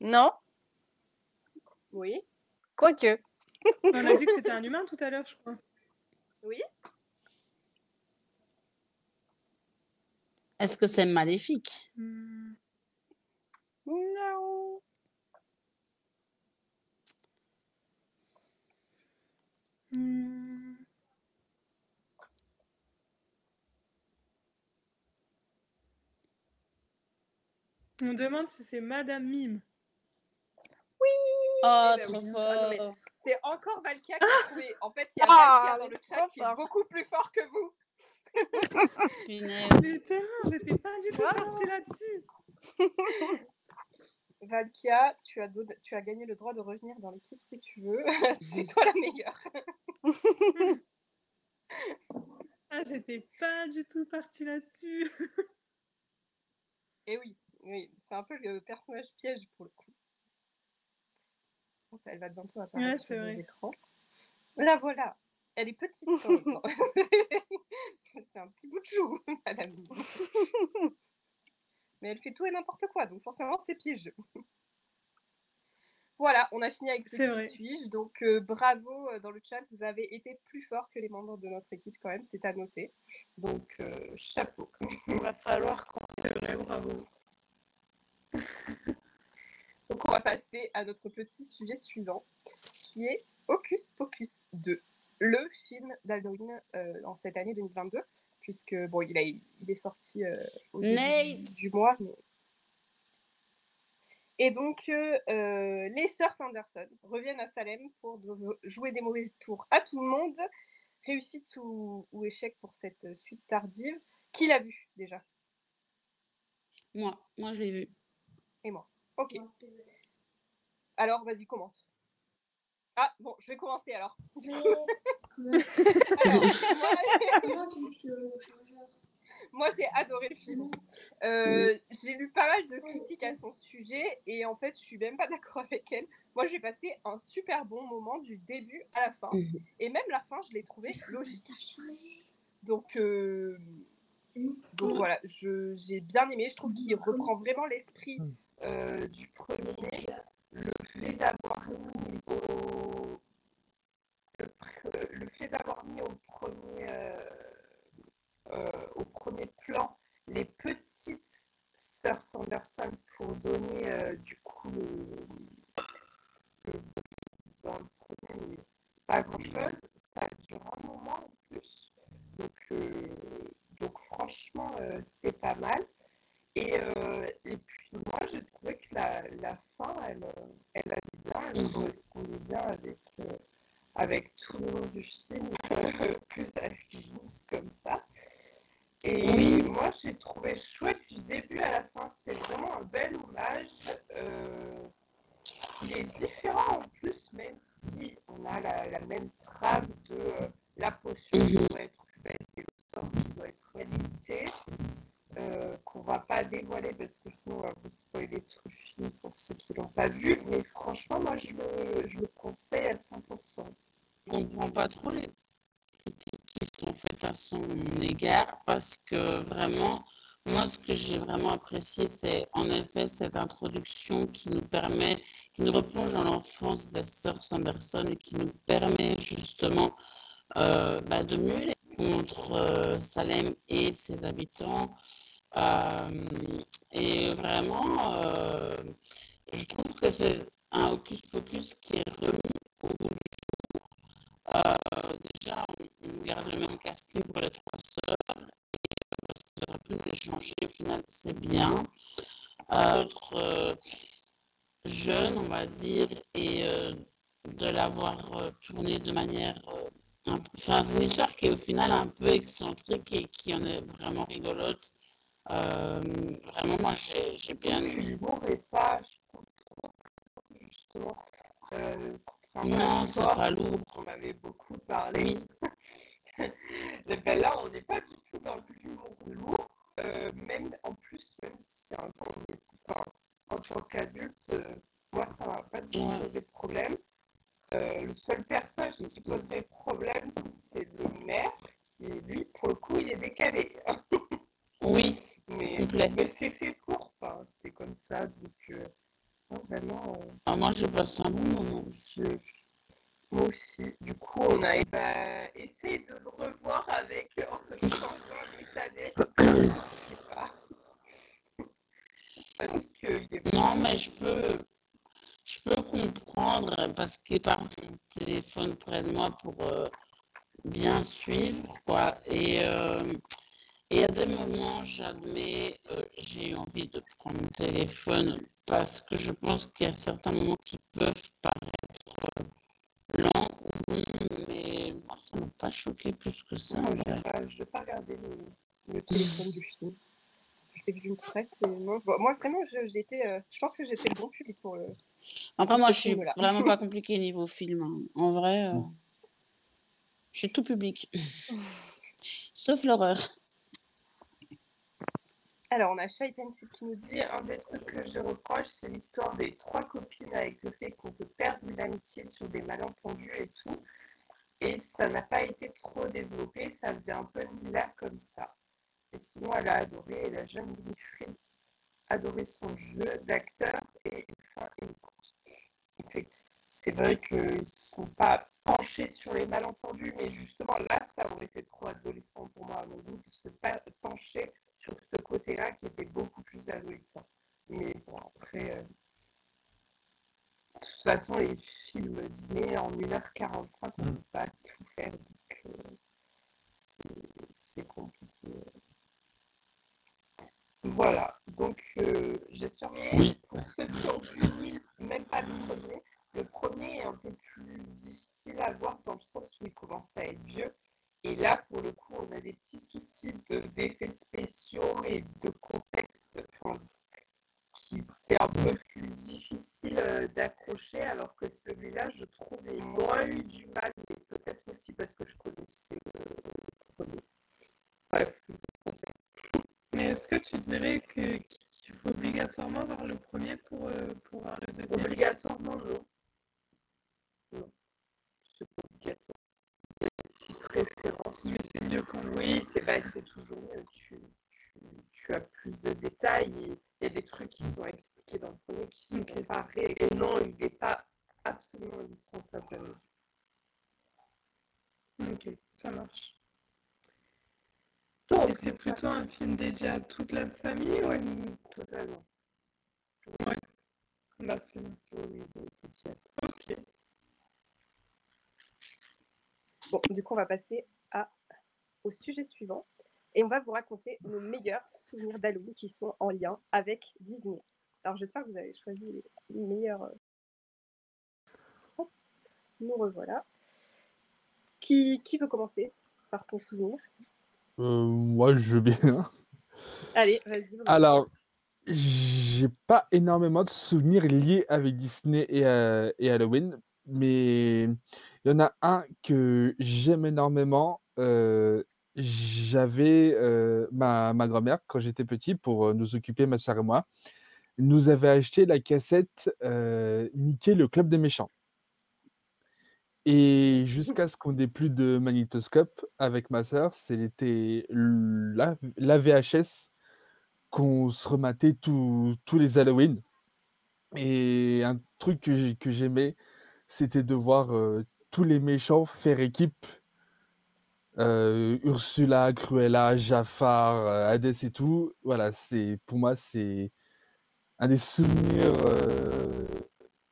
Non. Oui. Quoique. On a dit que c'était un humain tout à l'heure, je crois. Oui. Est-ce que c'est maléfique? Hmm. Non. Hmm. On demande si c'est Madame Mime. Oh, Eh ben trop oui. fort. Ah non, mais c'est encore Valkia qui a trouvé. En fait, il y a Valkia dans le chat qui est beaucoup plus fort que vous. Punaise. Mais tellement, j'étais pas du tout partie là-dessus. Valkia, tu as gagné le droit de revenir dans l'équipe si tu veux. C'est toi la meilleure. Ah, j'étais pas du tout partie là-dessus. Et oui, c'est un peu le personnage piège pour le coup. Elle va bientôt apparaître sur l'écran. La voilà. Elle est petite. C'est un petit bout de chou, madame. Mais elle fait tout et n'importe quoi, donc forcément c'est piégeux. Voilà, on a fini avec ce qui suis-je. Donc bravo dans le chat, vous avez été plus fort que les membres de notre équipe quand même, c'est à noter. Donc chapeau. Il va falloir qu'on... C'est vrai, bravo. Donc on va passer à notre petit sujet suivant, qui est Hocus Pocus 2, le film d'Halloween en cette année 2022, puisque bon, il est sorti au début du mois. Mais... Et donc, les sœurs Sanderson reviennent à Salem pour jouer des mauvais tours à tout le monde. Réussite ou échec pour cette suite tardive. Qui l'a vu déjà? Moi je l'ai vu. Et moi. Ok. Alors, vas-y, commence. Ah, bon, je vais commencer alors. Alors, moi, j'ai adoré le film. J'ai lu pas mal de critiques à son sujet et en fait, je suis même pas d'accord avec elle. Moi, j'ai passé un super bon moment du début à la fin. Et même la fin, je l'ai trouvée logique. Donc voilà, j'ai bien aimé. Je trouve qu'il reprend vraiment l'esprit du premier. Le fait d'avoir mis au premier plan les petites sœurs Sanderson pour donner du coup dans le premier, mais pas grand chose. Ça dure un moment en plus. Donc franchement, c'est pas mal. Et puis moi, j'ai trouvé que la fin, elle allait bien, elle correspondait bien avec tout le long du film, que ça finisse comme ça. Et moi, j'ai trouvé chouette du début à la fin. C'est vraiment un bel hommage. Il est différent en plus, même si on a la même trame de la potion qui doit être faite et le sort qui doit être réalité. Qu'on va pas dévoiler parce que sinon on va vous spoiler tout le film pour ceux qui l'ont pas vu, mais franchement moi je le conseille à 100%. Je comprends pas trop les critiques qui sont faites à son égard parce que vraiment, moi ce que j'ai vraiment apprécié c'est en effet cette introduction qui nous replonge dans l'enfance des sœurs Sanderson et qui nous permet justement de mieux les contre Salem et ses habitants. Et vraiment, je trouve que c'est un hocus-pocus qui est remis au goût du jour. Déjà, on garde le même casting pour les trois sœurs. Parce que ça aurait pu les changer. Au final, c'est bien. Autre jeune, on va dire, et de l'avoir tourné de manière enfin, c'est une histoire qui est au final un peu excentrique et qui en est vraiment rigolote. Vraiment, moi, j'ai bien aimé. L'humour et ça, je trouve justement, Non, c'est pas lourd. On avait beaucoup parlé. Ben là, on n'est pas du tout dans l'humour lourd. Même en plus, même si en tant qu'adulte, moi, ça m'a pas du tout posé de problème. Le seul personnage qui poserait problème, c'est le maire, qui lui, pour le coup, il est décalé. Oui, mais c'est fait pour, enfin, c'est comme ça, donc non, vraiment. Moi, je passe un bon moment. Moi aussi. Du coup, on a essayé de le revoir avec en te changeant l'italie. Je sais pas. Parce que non, mais je peux comprendre parce qu'il part mon téléphone près de moi pour bien suivre, quoi. Et à des moments, j'admets, j'ai eu envie de prendre mon téléphone parce que je pense qu'il y a certains moments qui peuvent paraître lents ou longs, mais moi, ça ne m'a pas choqué plus que ça. Je n'ai pas regardé le téléphone du film. J'ai vu une traite. Moi, vraiment, je pense que j'étais le bon public pour le. Après, moi, je suis vraiment pas compliquée niveau film. Hein. En vrai, je suis tout public. Sauf l'horreur. Alors, on a Shai Pencil qui nous dit un des trucs que je reproche, c'est l'histoire des trois copines avec le fait qu'on peut perdre une amitié sur des malentendus et tout. Et ça n'a pas été trop développé, ça faisait un peu là comme ça. Et sinon, elle a adoré, et la jeune Winifred a adoré son jeu d'acteur et enfin, c'est vrai qu'ils ne sont pas penchés sur les malentendus, mais justement là, ça aurait été trop adolescent pour moi, donc de se pencher sur ce côté-là qui était beaucoup plus adolescent. Mais bon, après, de toute façon, les films Disney en 1h45, on ne peut pas tout faire, donc c'est compliqué. Voilà, donc j'espère que pour ceux qui ont vu, même pas le premier est un peu plus difficile à voir dans le sens où il commence à être vieux. Et là, pour le coup, on a des petits soucis d'effets spéciaux et de contexte qui c'est un peu celui-là, je trouve, j'ai moins eu du mal, mais peut-être aussi parce que je connaissais le premier. Bref, je vous conseille. Mais est-ce que tu dirais qu'il faut obligatoirement voir le premier pour voir le deuxième? Obligatoirement, non. Non, c'est pas obligatoire. Petite référence. Mais c'est mieux quand Oui, c'est toujours mieux. Tu as plus de détails. Il y a des trucs qui sont expliqués dans le premier qui sont pas réels. Et non, il n'est pas absolument indispensable. Ok, ça marche. Donc, Et c'est plutôt un film dédié à toute la famille ou... Totalement. Ouais. Bah, c'est Oui, ok. Bon, du coup, on va passer au sujet suivant. Et on va vous raconter nos meilleurs souvenirs d'Halloween qui sont en lien avec Disney. Alors, j'espère que vous avez choisi les meilleurs. Hop, nous revoilà. Qui veut commencer par son souvenir? Moi, je veux bien. Allez, vas-y. Alors, j'ai pas énormément de souvenirs liés avec Disney et Halloween, mais il y en a un que j'aime énormément. J'avais ma grand-mère, quand j'étais petit, pour nous occuper, ma soeur et moi, nous avait acheté la cassette Mickey, le Club des méchants. Et jusqu'à ce qu'on n'ait plus de magnétoscope avec ma sœur, c'était la VHS qu'on se rematait tous les Halloween. Et un truc que j'aimais, c'était de voir tous les méchants faire équipe. Ursula, Cruella, Jafar, Hades et tout. Voilà, pour moi, c'est un des souvenirs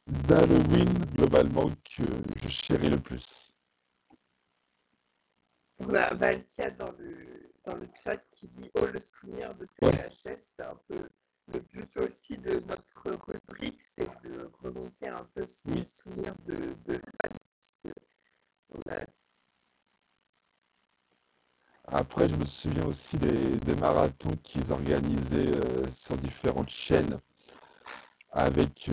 d'Halloween, globalement, que je chéris le plus. On a Valkia dans le chat qui dit « Oh, le souvenir de cette VHS », c'est un peu le but aussi de notre rubrique, c'est de remonter un peu ces souvenirs de famille. Après, je me souviens aussi des marathons qu'ils organisaient sur différentes chaînes avec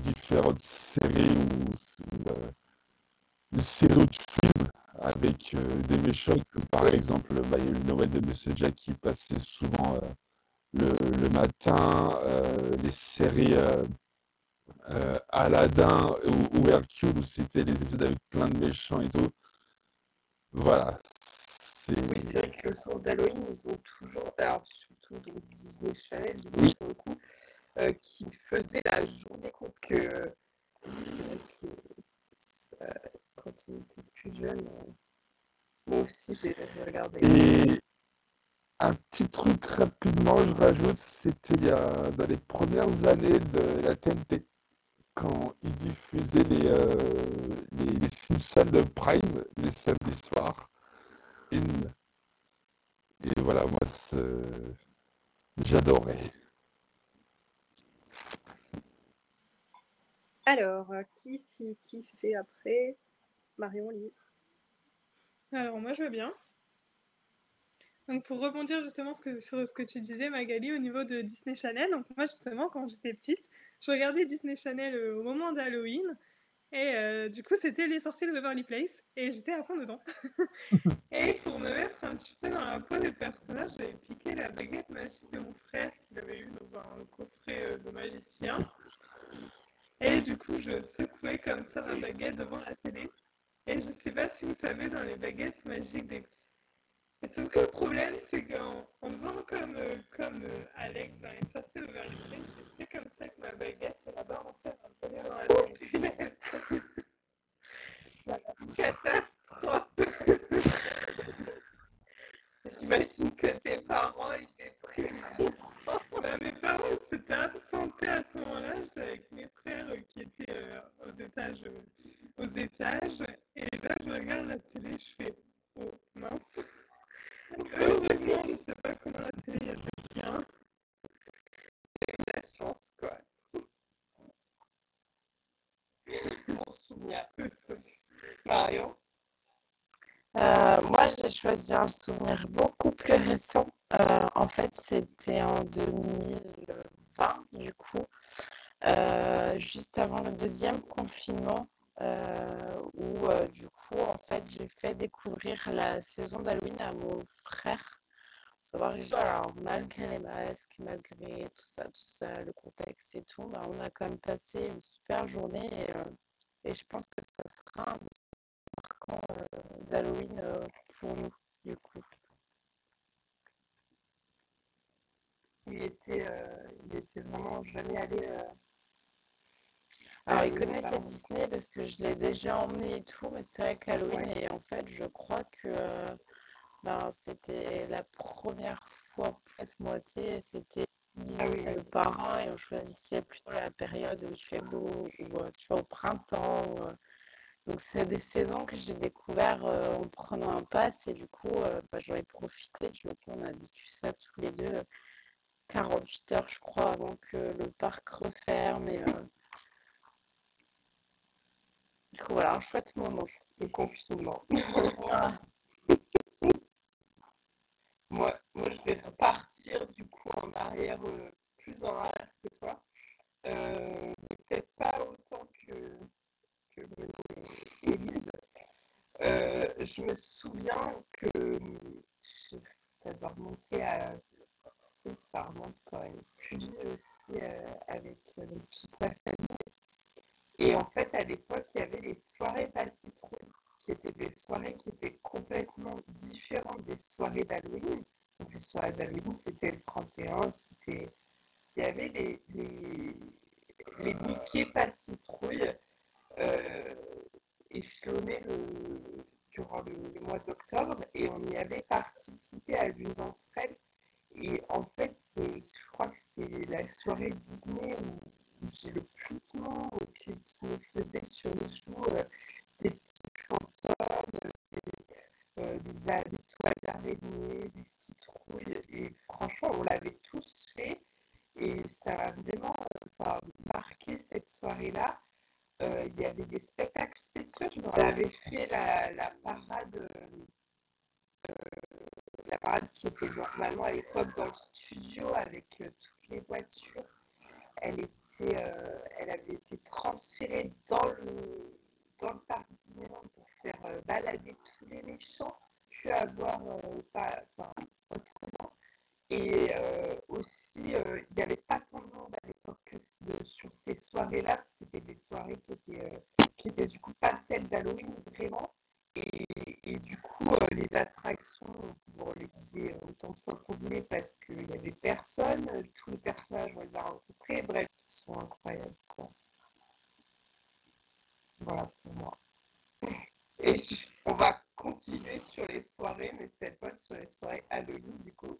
différentes séries ou séries de films avec des méchants, comme par exemple il y a eu le Noël de Monsieur Jack qui passait souvent le matin, les séries Aladdin ou Hercule où c'était les épisodes avec plein de méchants et tout. Voilà. Oui, c'est vrai que le jour d'Halloween, ils ont toujours, alors surtout donc Disney Channel, pour le coup, qui faisait la journée contre que c'est vrai que quand on était plus jeune, moi aussi j'ai regardé. Et un petit truc rapidement, je rajoute, c'était dans les premières années de la TNT, quand ils diffusaient les Simpsons de Prime, les samedis soirs. Et voilà, moi, j'adorais. Alors, qui fait après? Marion, Lise. Alors, moi, je veux bien. Donc, pour rebondir justement sur ce que tu disais, Magali, au niveau de Disney Channel, donc moi, justement, quand j'étais petite, je regardais Disney Channel au moment d'Halloween, et du coup, c'était Les Sorciers de Waverly Place, et j'étais à fond dedans. Et pour me mettre un petit peu dans la peau des personnages, j'avais piqué la baguette magique de mon frère, qu'il avait eu dans un coffret de magicien. Et du coup, je secouais comme ça ma baguette devant la télé. Et je sais pas si vous savez, dans les baguettes magiques des... Et sauf que le problème, c'est qu'en faisant comme Alex dans Les Sorciers de Waverly Place, j'ai fait comme ça avec ma baguette et là-bas, en fait, un peu dans la télé. Voilà. Catastrophe. J'imagine que tes parents étaient très contents. Bah, mes parents s'étaient absentés à ce moment-là. J'étais avec mes frères qui étaient aux étages. Et là, je regarde la télé, je fais « Oh, mince !» Heureusement, je ne sais pas comment la télé, il y avait bien. J'ai eu la chance, quoi. Mon souvenir, c'est ça. Marion? Moi, j'ai choisi un souvenir beaucoup plus récent. En fait, c'était en 2020, du coup, juste avant le deuxième confinement. où du coup, en fait, j'ai fait découvrir la saison d'Halloween à mon frère. Savoir, alors, malgré les masques, malgré tout ça, le contexte et tout, bah, on a quand même passé une super journée et je pense que ça sera un des marquants d'Halloween pour nous, du coup. Il était vraiment jamais allé à Alors, il Halloween connaissait auparavant. Disney parce que je l'ai déjà emmené et tout, mais c'est vrai qu'Halloween, Ouais. et en fait, je crois que ben, c'était la première fois pour cette moitié, c'était une Ah visite oui, par an et on choisissait plutôt la période où il fait beau, ou tu vois, au printemps. Donc, c'est des saisons que j'ai découvert en prenant un pass et du coup, bah, j'en ai profité. Du coup, on a vécu ça tous les deux, 48 heures, je crois, avant que le parc referme. Et du coup, voilà, un chouette moment. le confinement. Voilà. Moi, je vais repartir du coup en arrière, plus en arrière que toi. Mais peut-être pas autant que Élise. Je me souviens que ça doit remonter à. Ça remonte quand même plus vieux aussi avec toute ma famille. Et en fait, à l'époque, il y avait les soirées pas citron, qui étaient des soirées qui étaient complètement différentes des soirées d'Halloween. Donc, les soirées d'Halloween, c'était le 31, il y avait les bouquets pas citrouille euh, échelonnés durant le mois d'octobre et on y avait participé à l'une d'entre elles. Et en fait, je crois que c'est la soirée Disney où j'ai le plus de monde qui me faisait sur les joues des petits fantômes, des toiles d'araignée, des citrouilles. Et franchement, on l'avait tous fait. Et ça a vraiment marqué cette soirée-là. Il y avait des spectacles spéciaux. On avait fait la parade qui était normalement à l'époque dans le studio avec toutes les voitures. Elle avait été transférée dans le parc Disneyland pour faire balader tous les méchants, puis avoir autrement. Et aussi, il n'y avait pas tant de monde à l'époque sur ces soirées-là. C'était des soirées qui étaient du coup pas celles d'Halloween vraiment. Et du coup, les attractions, pour les viser autant de fois qu'on voulait parce qu'il n'y avait personne. Tous les personnages, on les a rencontrés. Bref, ils sont incroyables, quoi. Voilà pour moi. Et on va continuer sur les soirées, mais cette fois sur les soirées Halloween, du coup.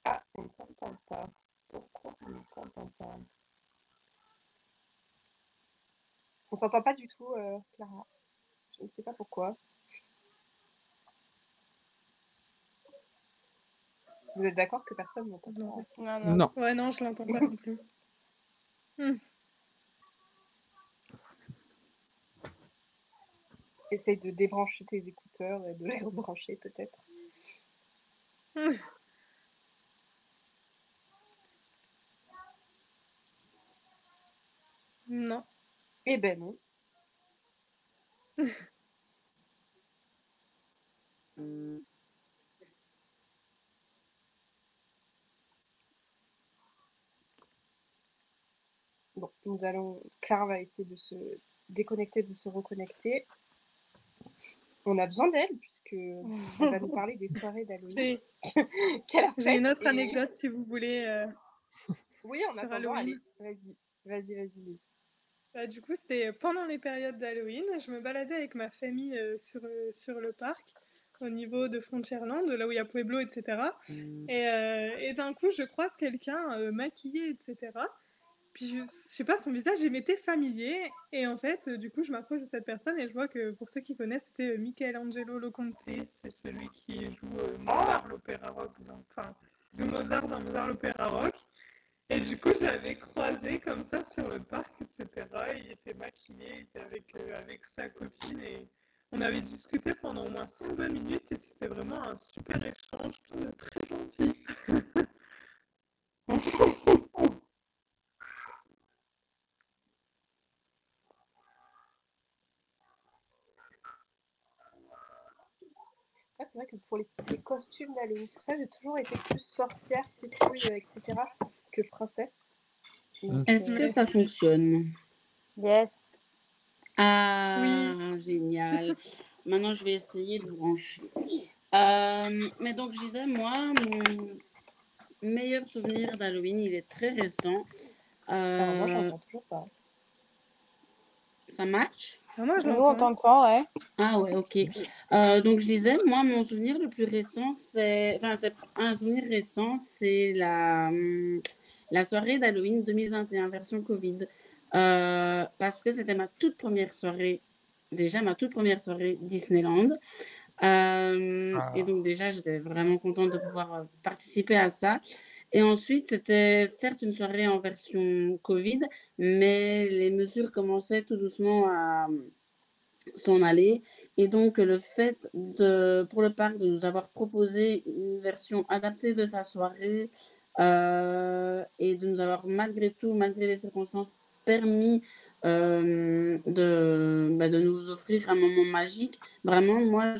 Ah, on ne t'entend pas. Pourquoi on ne t'entend pas? On t'entend pas du tout, Clara. Je ne sais pas pourquoi. Vous êtes d'accord que personne n'entend pas? Non. Non. Ouais, non, je l'entends pas non plus. Essaye de débrancher tes écouteurs et de les rebrancher peut-être. Non. Eh ben non. Bon, Clara va essayer de se déconnecter, de se reconnecter. On a besoin d'elle puisqu'elle va nous parler des soirées d'Halloween qu'elle a faites. J'ai une autre anecdote si vous voulez. Oui, en sur attendant, Halloween. allez, vas-y, Lise. Bah, du coup, c'était pendant les périodes d'Halloween. Je me baladais avec ma famille sur le parc, au niveau de Frontierland, là où il y a Pueblo, etc. Et d'un coup, je croise quelqu'un maquillé, etc. Puis je sais pas, son visage, il m'était familier. Et en fait, du coup, je m'approche de cette personne et je vois que, pour ceux qui connaissent, c'était Michelangelo Loconte. C'est celui qui joue Mozart l'Opéra Rock, joue Mozart dans Mozart l'Opéra Rock. Et du coup, je l'avais croisé comme ça sur le parc, etc. Il était maquillé, il était avec sa copine et on avait discuté pendant au moins 5 minutes et c'était vraiment un super échange, très gentil. pour les costumes d'Halloween, tout ça, j'ai toujours été plus sorcière, citrouille, etc. que princesse. Donc, Est-ce que ça fonctionne? Yes. Ah, génial. Maintenant, je vais essayer de brancher. Mais donc, je disais, moi, mon meilleur souvenir d'Halloween, il est très récent. alors moi, j'entends toujours pas. Ça marche? Ah, moi, je Nous, on l'entends. t'entend, ouais. Ah ouais, ok. Donc je disais, moi, mon souvenir le plus récent, c'est un souvenir récent, c'est la soirée d'Halloween 2021, version Covid. Parce que c'était ma toute première soirée, déjà ma toute première soirée Disneyland. Et donc déjà, j'étais vraiment contente de pouvoir participer à ça. Et ensuite, c'était certes une soirée en version Covid, mais les mesures commençaient tout doucement à s'en aller. Et donc, le fait pour le parc de nous avoir proposé une version adaptée de sa soirée et de nous avoir malgré tout, malgré les circonstances, permis de nous offrir un moment magique. Vraiment, moi,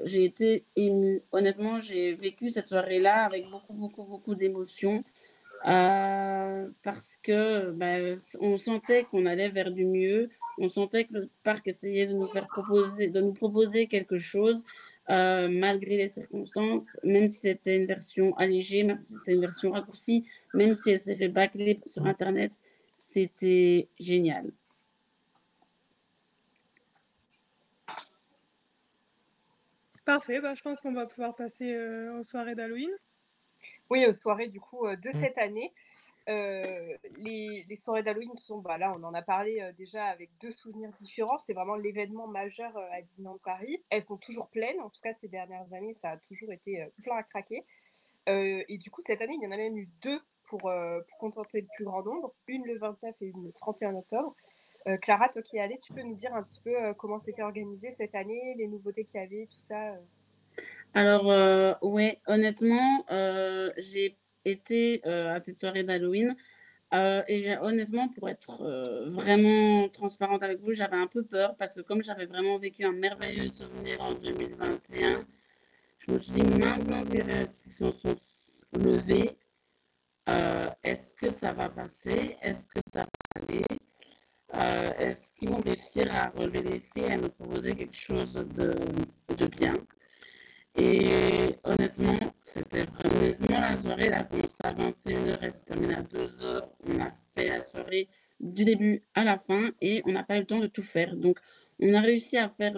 j'ai été émue. Honnêtement, j'ai vécu cette soirée-là avec beaucoup, beaucoup, beaucoup d'émotions. Parce que on sentait qu'on allait vers du mieux, on sentait que le parc essayait de nous proposer quelque chose malgré les circonstances, même si c'était une version allégée, même si c'était une version raccourcie, même si elle s'est fait bâcler sur Internet, c'était génial. Parfait, je pense qu'on va pouvoir passer aux soirées d'Halloween. Oui, aux soirées du coup de cette année. Les soirées d'Halloween sont, là on en a parlé déjà avec deux souvenirs différents. C'est vraiment l'événement majeur à Disneyland Paris. Elles sont toujours pleines, en tout cas ces dernières années, ça a toujours été plein à craquer. Et du coup, cette année, il y en a même eu deux pour contenter le plus grand nombre, une le 29 et une le 31 octobre. Clara, toi qui es allée, tu peux nous dire un petit peu comment c'était organisé cette année, les nouveautés qu'il y avait, tout ça Alors, ouais, honnêtement, j'ai été à cette soirée d'Halloween. Et honnêtement, pour être vraiment transparente avec vous, j'avais un peu peur parce que comme j'avais vraiment vécu un merveilleux souvenir en 2021, je me suis dit maintenant que les restrictions sont levées, est-ce que ça va passer? Est-ce que ça va aller? Est-ce qu'ils vont réussir à relever les défis et à nous proposer quelque chose de bien? Et honnêtement, c'était vraiment la soirée. Elle a commencé à 21h, elle s'est terminée à 2h. On a fait la soirée du début à la fin et on n'a pas eu le temps de tout faire. Donc, on a réussi à faire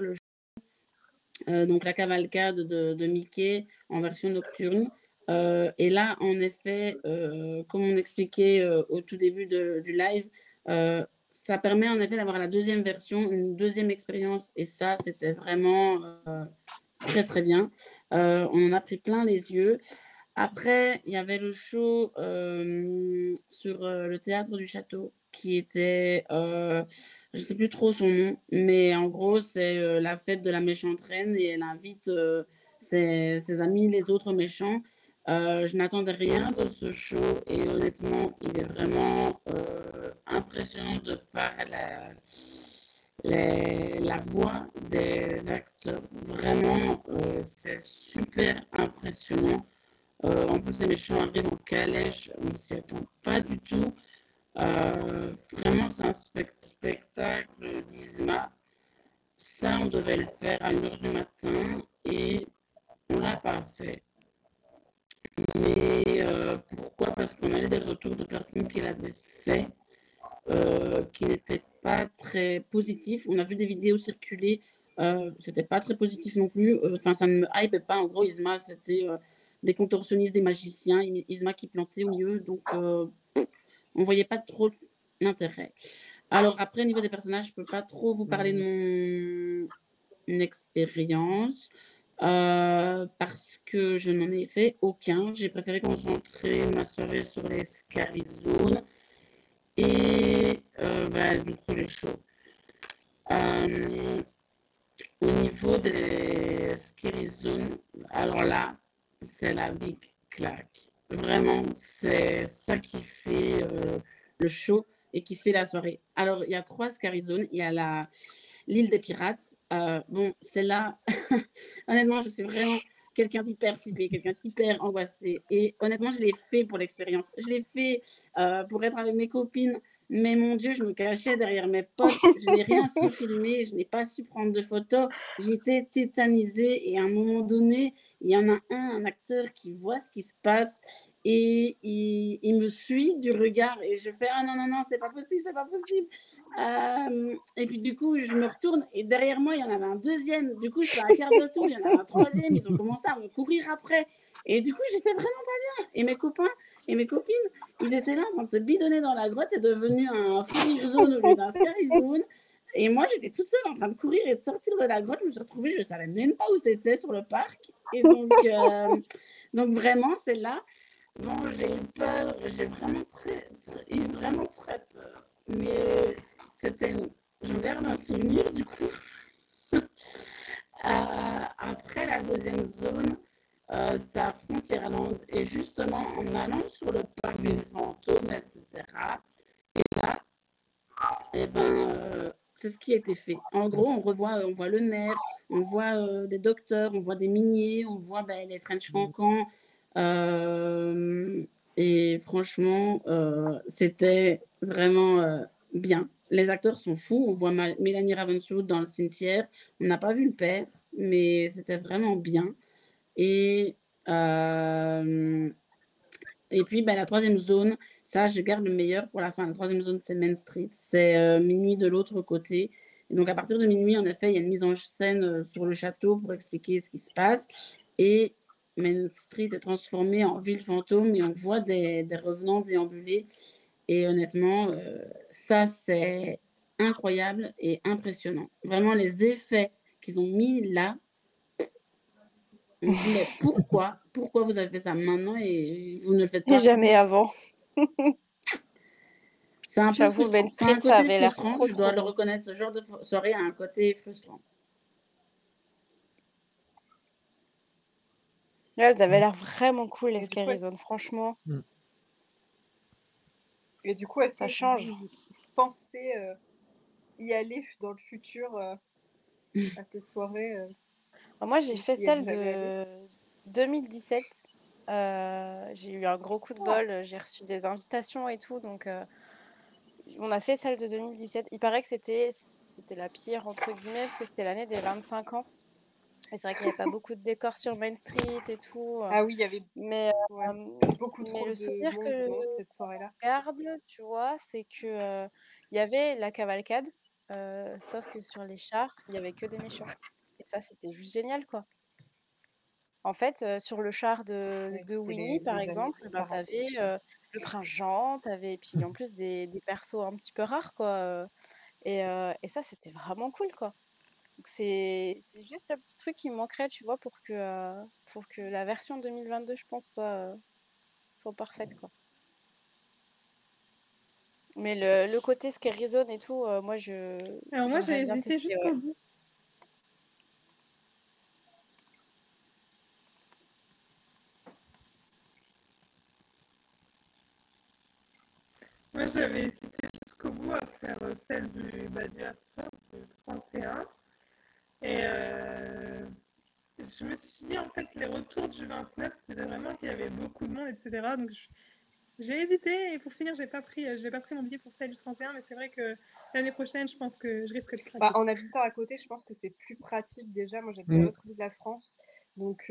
donc la cavalcade de Mickey en version nocturne. Et là, en effet, comme on expliquait au tout début du live, ça permet en effet d'avoir la deuxième version, une deuxième expérience. Et ça, c'était vraiment très, très bien. On en a pris plein les yeux. Après, il y avait le show sur le théâtre du château qui était, je ne sais plus trop son nom, mais en gros, c'est la fête de la méchante reine et elle invite ses amis, les autres méchants. Je n'attendais rien de ce show et honnêtement, il est vraiment impressionnant de par la voix des acteurs. Vraiment, c'est super impressionnant. En plus, les méchants arrivent en calèche, on ne s'y attend pas du tout. Vraiment, c'est un spectacle d'Isma. Ça, on devait le faire à 1h du matin et on ne l'a pas fait. Mais pourquoi? Parce qu'on a eu des retours de personnes qui l'avaient fait, qui n'étaient pas très positifs. On a vu des vidéos circuler, c'était pas très positif non plus. Enfin, ça ne me hype pas. En gros, Isma, c'était des contorsionnistes, des magiciens, Isma qui plantait au milieu. Donc, on voyait pas trop l'intérêt. Alors après, au niveau des personnages, je peux pas trop vous parler de mon expérience parce que je n'en ai fait aucun. J'ai préféré concentrer ma soirée sur les Scary Zones et du coup les shows. Au niveau des Scary Zones, alors là, c'est la big claque. Vraiment, c'est ça qui fait le show et qui fait la soirée. Alors, il y a 3 Scary Zones. Il y a l'île des pirates. Bon, celle-là, honnêtement, je suis vraiment quelqu'un d'hyper flippé, quelqu'un d'hyper angoissé. Et honnêtement, je l'ai fait pour l'expérience. Je l'ai fait pour être avec mes copines. Mais mon Dieu, je me cachais derrière mes potes. Je n'ai rien su filmer. Je n'ai pas su prendre de photos. J'étais tétanisée. Et à un moment donné, il y en a un acteur qui voit ce qui se passe et il me suit du regard et je fais ah non non non c'est pas possible, c'est pas possible. Et puis du coup je me retourne et derrière moi il y en avait un deuxième, du coup je fais un quart de tour, il y en avait un troisième, ils ont commencé à me courir après et du coup j'étais vraiment pas bien et mes copains et mes copines ils étaient là en train de se bidonner dans la grotte, c'est devenu un free zone au lieu d'un scary zone. Et moi, j'étais toute seule en train de courir et de sortir de la grotte. Je me suis retrouvée, je ne savais même pas où c'était sur le parc. Et donc vraiment, c'est là. Bon, j'ai eu peur, j'ai eu vraiment très peur. Mais je garde un souvenir du coup. Après la deuxième zone, c'est à Frontierland. Et justement, en allant sur le parc des fantômes, etc. Et là, eh ben, c'est ce qui a été fait. En gros, on voit le maire, on voit des docteurs, on voit des miniers, on voit les French Cancans. Et franchement, c'était vraiment bien. Les acteurs sont fous. On voit Mélanie Ravenswood dans le cimetière. On n'a pas vu le père, mais c'était vraiment bien. Et puis, la troisième zone, ça, je garde le meilleur pour la fin. La troisième zone, c'est Main Street. C'est minuit de l'autre côté. Et donc, à partir de minuit, en effet, il y a une mise en scène sur le château pour expliquer ce qui se passe. Et Main Street est transformée en ville fantôme et on voit des revenants déambuler. Et honnêtement, ça, c'est incroyable et impressionnant. Vraiment, les effets qu'ils ont mis là, on me dit, mais pourquoi vous avez fait ça maintenant et vous ne le faites Et pas jamais avant. C'est un peu J'avoue, frustrant. Main C'est un Street, ça côté avait l'air frustrant, trop, je dois trop le bon. reconnaître. Ce genre de soirée a un côté frustrant. Là, elles avaient l'air vraiment cool, les Et du coup, Scary Zone, franchement, Et du coup, est-ce ça que change. vous pensez y aller dans le futur à ces soirées Moi, j'ai vous fait y êtes celle jamais allé de 2017. J'ai eu un gros coup de Ah, bol, j'ai reçu des invitations et tout, donc on a fait celle de 2017. Il paraît que c'était la pire, entre guillemets, parce que c'était l'année des 25 ans. Et c'est vrai qu'il n'y avait pas beaucoup de décors sur Main Street et tout. Ah oui, il y avait Mais, ouais, beaucoup trop le de souvenir monde, que non, cette soirée-là. je garde, tu vois, c'est que il y avait la cavalcade, sauf que sur les chars, il n'y avait que des méchants. Et ça, c'était juste génial, quoi. En fait, sur le char de Ouais, c'était Winnie, par les années exemple, tu 40. avais le prince Jean, et puis en plus des persos un petit peu rares, quoi. Et ça, c'était vraiment cool, quoi. Donc c'est juste le petit truc qui me manquerait, tu vois, pour que la version 2022, je pense, soit parfaite, quoi. Mais le côté Scary Zone et tout, moi, Alors moi, j'ai j'aimerais bien hésité tester, jusqu'au ouais. bout. Moi, j'avais hésité jusqu'au bout à faire celle du anniversaire du 31. Et je me suis dit, en fait, les retours du 29, c'était vraiment qu'il y avait beaucoup de monde, etc. Donc, j'ai hésité. Et pour finir, j'ai pas pris mon billet pour celle du 31. Mais c'est vrai que l'année prochaine, je pense que je risque de craquer. Bah, en habitant à côté, je pense que c'est plus pratique déjà. Moi, j'habite à l'autre bout de la France. Donc,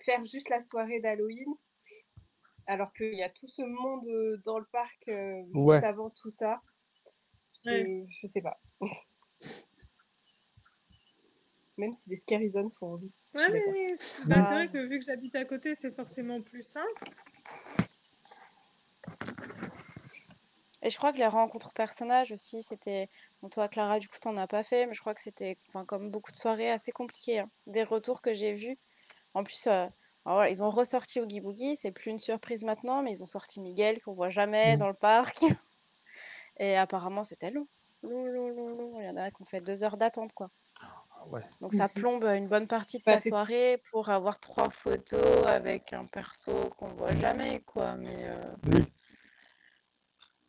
faire juste la soirée d'Halloween, alors qu'il y a tout ce monde dans le parc Ouais. juste avant tout ça, je sais pas. Même si les Scary Zones font envie. Ouais, D'accord. mais c'est vrai que vu que j'habite à côté, c'est forcément plus simple. Et je crois que les rencontres personnages aussi, c'était... Bon, toi, Clara, du coup, t'en as pas fait, mais je crois que c'était, comme beaucoup de soirées, assez compliqué, hein. Des retours que j'ai vus. En plus, alors voilà, ils ont ressorti Oogie Boogie, c'est plus une surprise maintenant, mais ils ont sorti Miguel, qu'on voit jamais dans le parc. Et apparemment, c'était long. Long. Il y en a qui ont fait 2 heures d'attente, quoi. Ouais. Donc ça plombe une bonne partie de Bah, ta soirée pour avoir 3 photos avec un perso qu'on voit jamais, quoi. Mais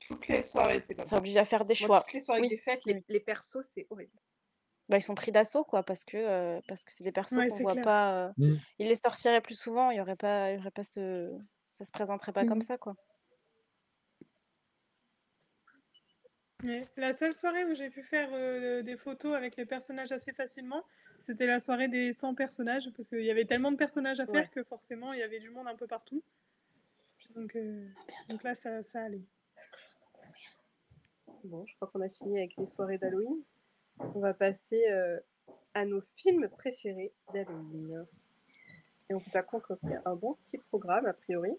Toutes les soirées, c'est comme ça ça. oblige à faire des Moi, choix. toutes les soirées que j'ai faites, Oui. les persos, c'est horrible. Ils sont pris d'assaut, quoi, parce que c'est des persos Ouais, qu'on c'est voit clair. pas. Mm. Ils les sortiraient plus souvent, il y aurait pas ça se présenterait pas comme Mhm. ça, quoi. Ouais. La seule soirée où j'ai pu faire des photos avec les personnages assez facilement, c'était la soirée des 100 personnages, parce qu'il y avait tellement de personnages à faire Ouais. que forcément, il y avait du monde un peu partout. Donc là, ça allait. Bon, je crois qu'on a fini avec les soirées d'Halloween. On va passer à nos films préférés d'Halloween. Et on vous a concocté un bon petit programme, a priori.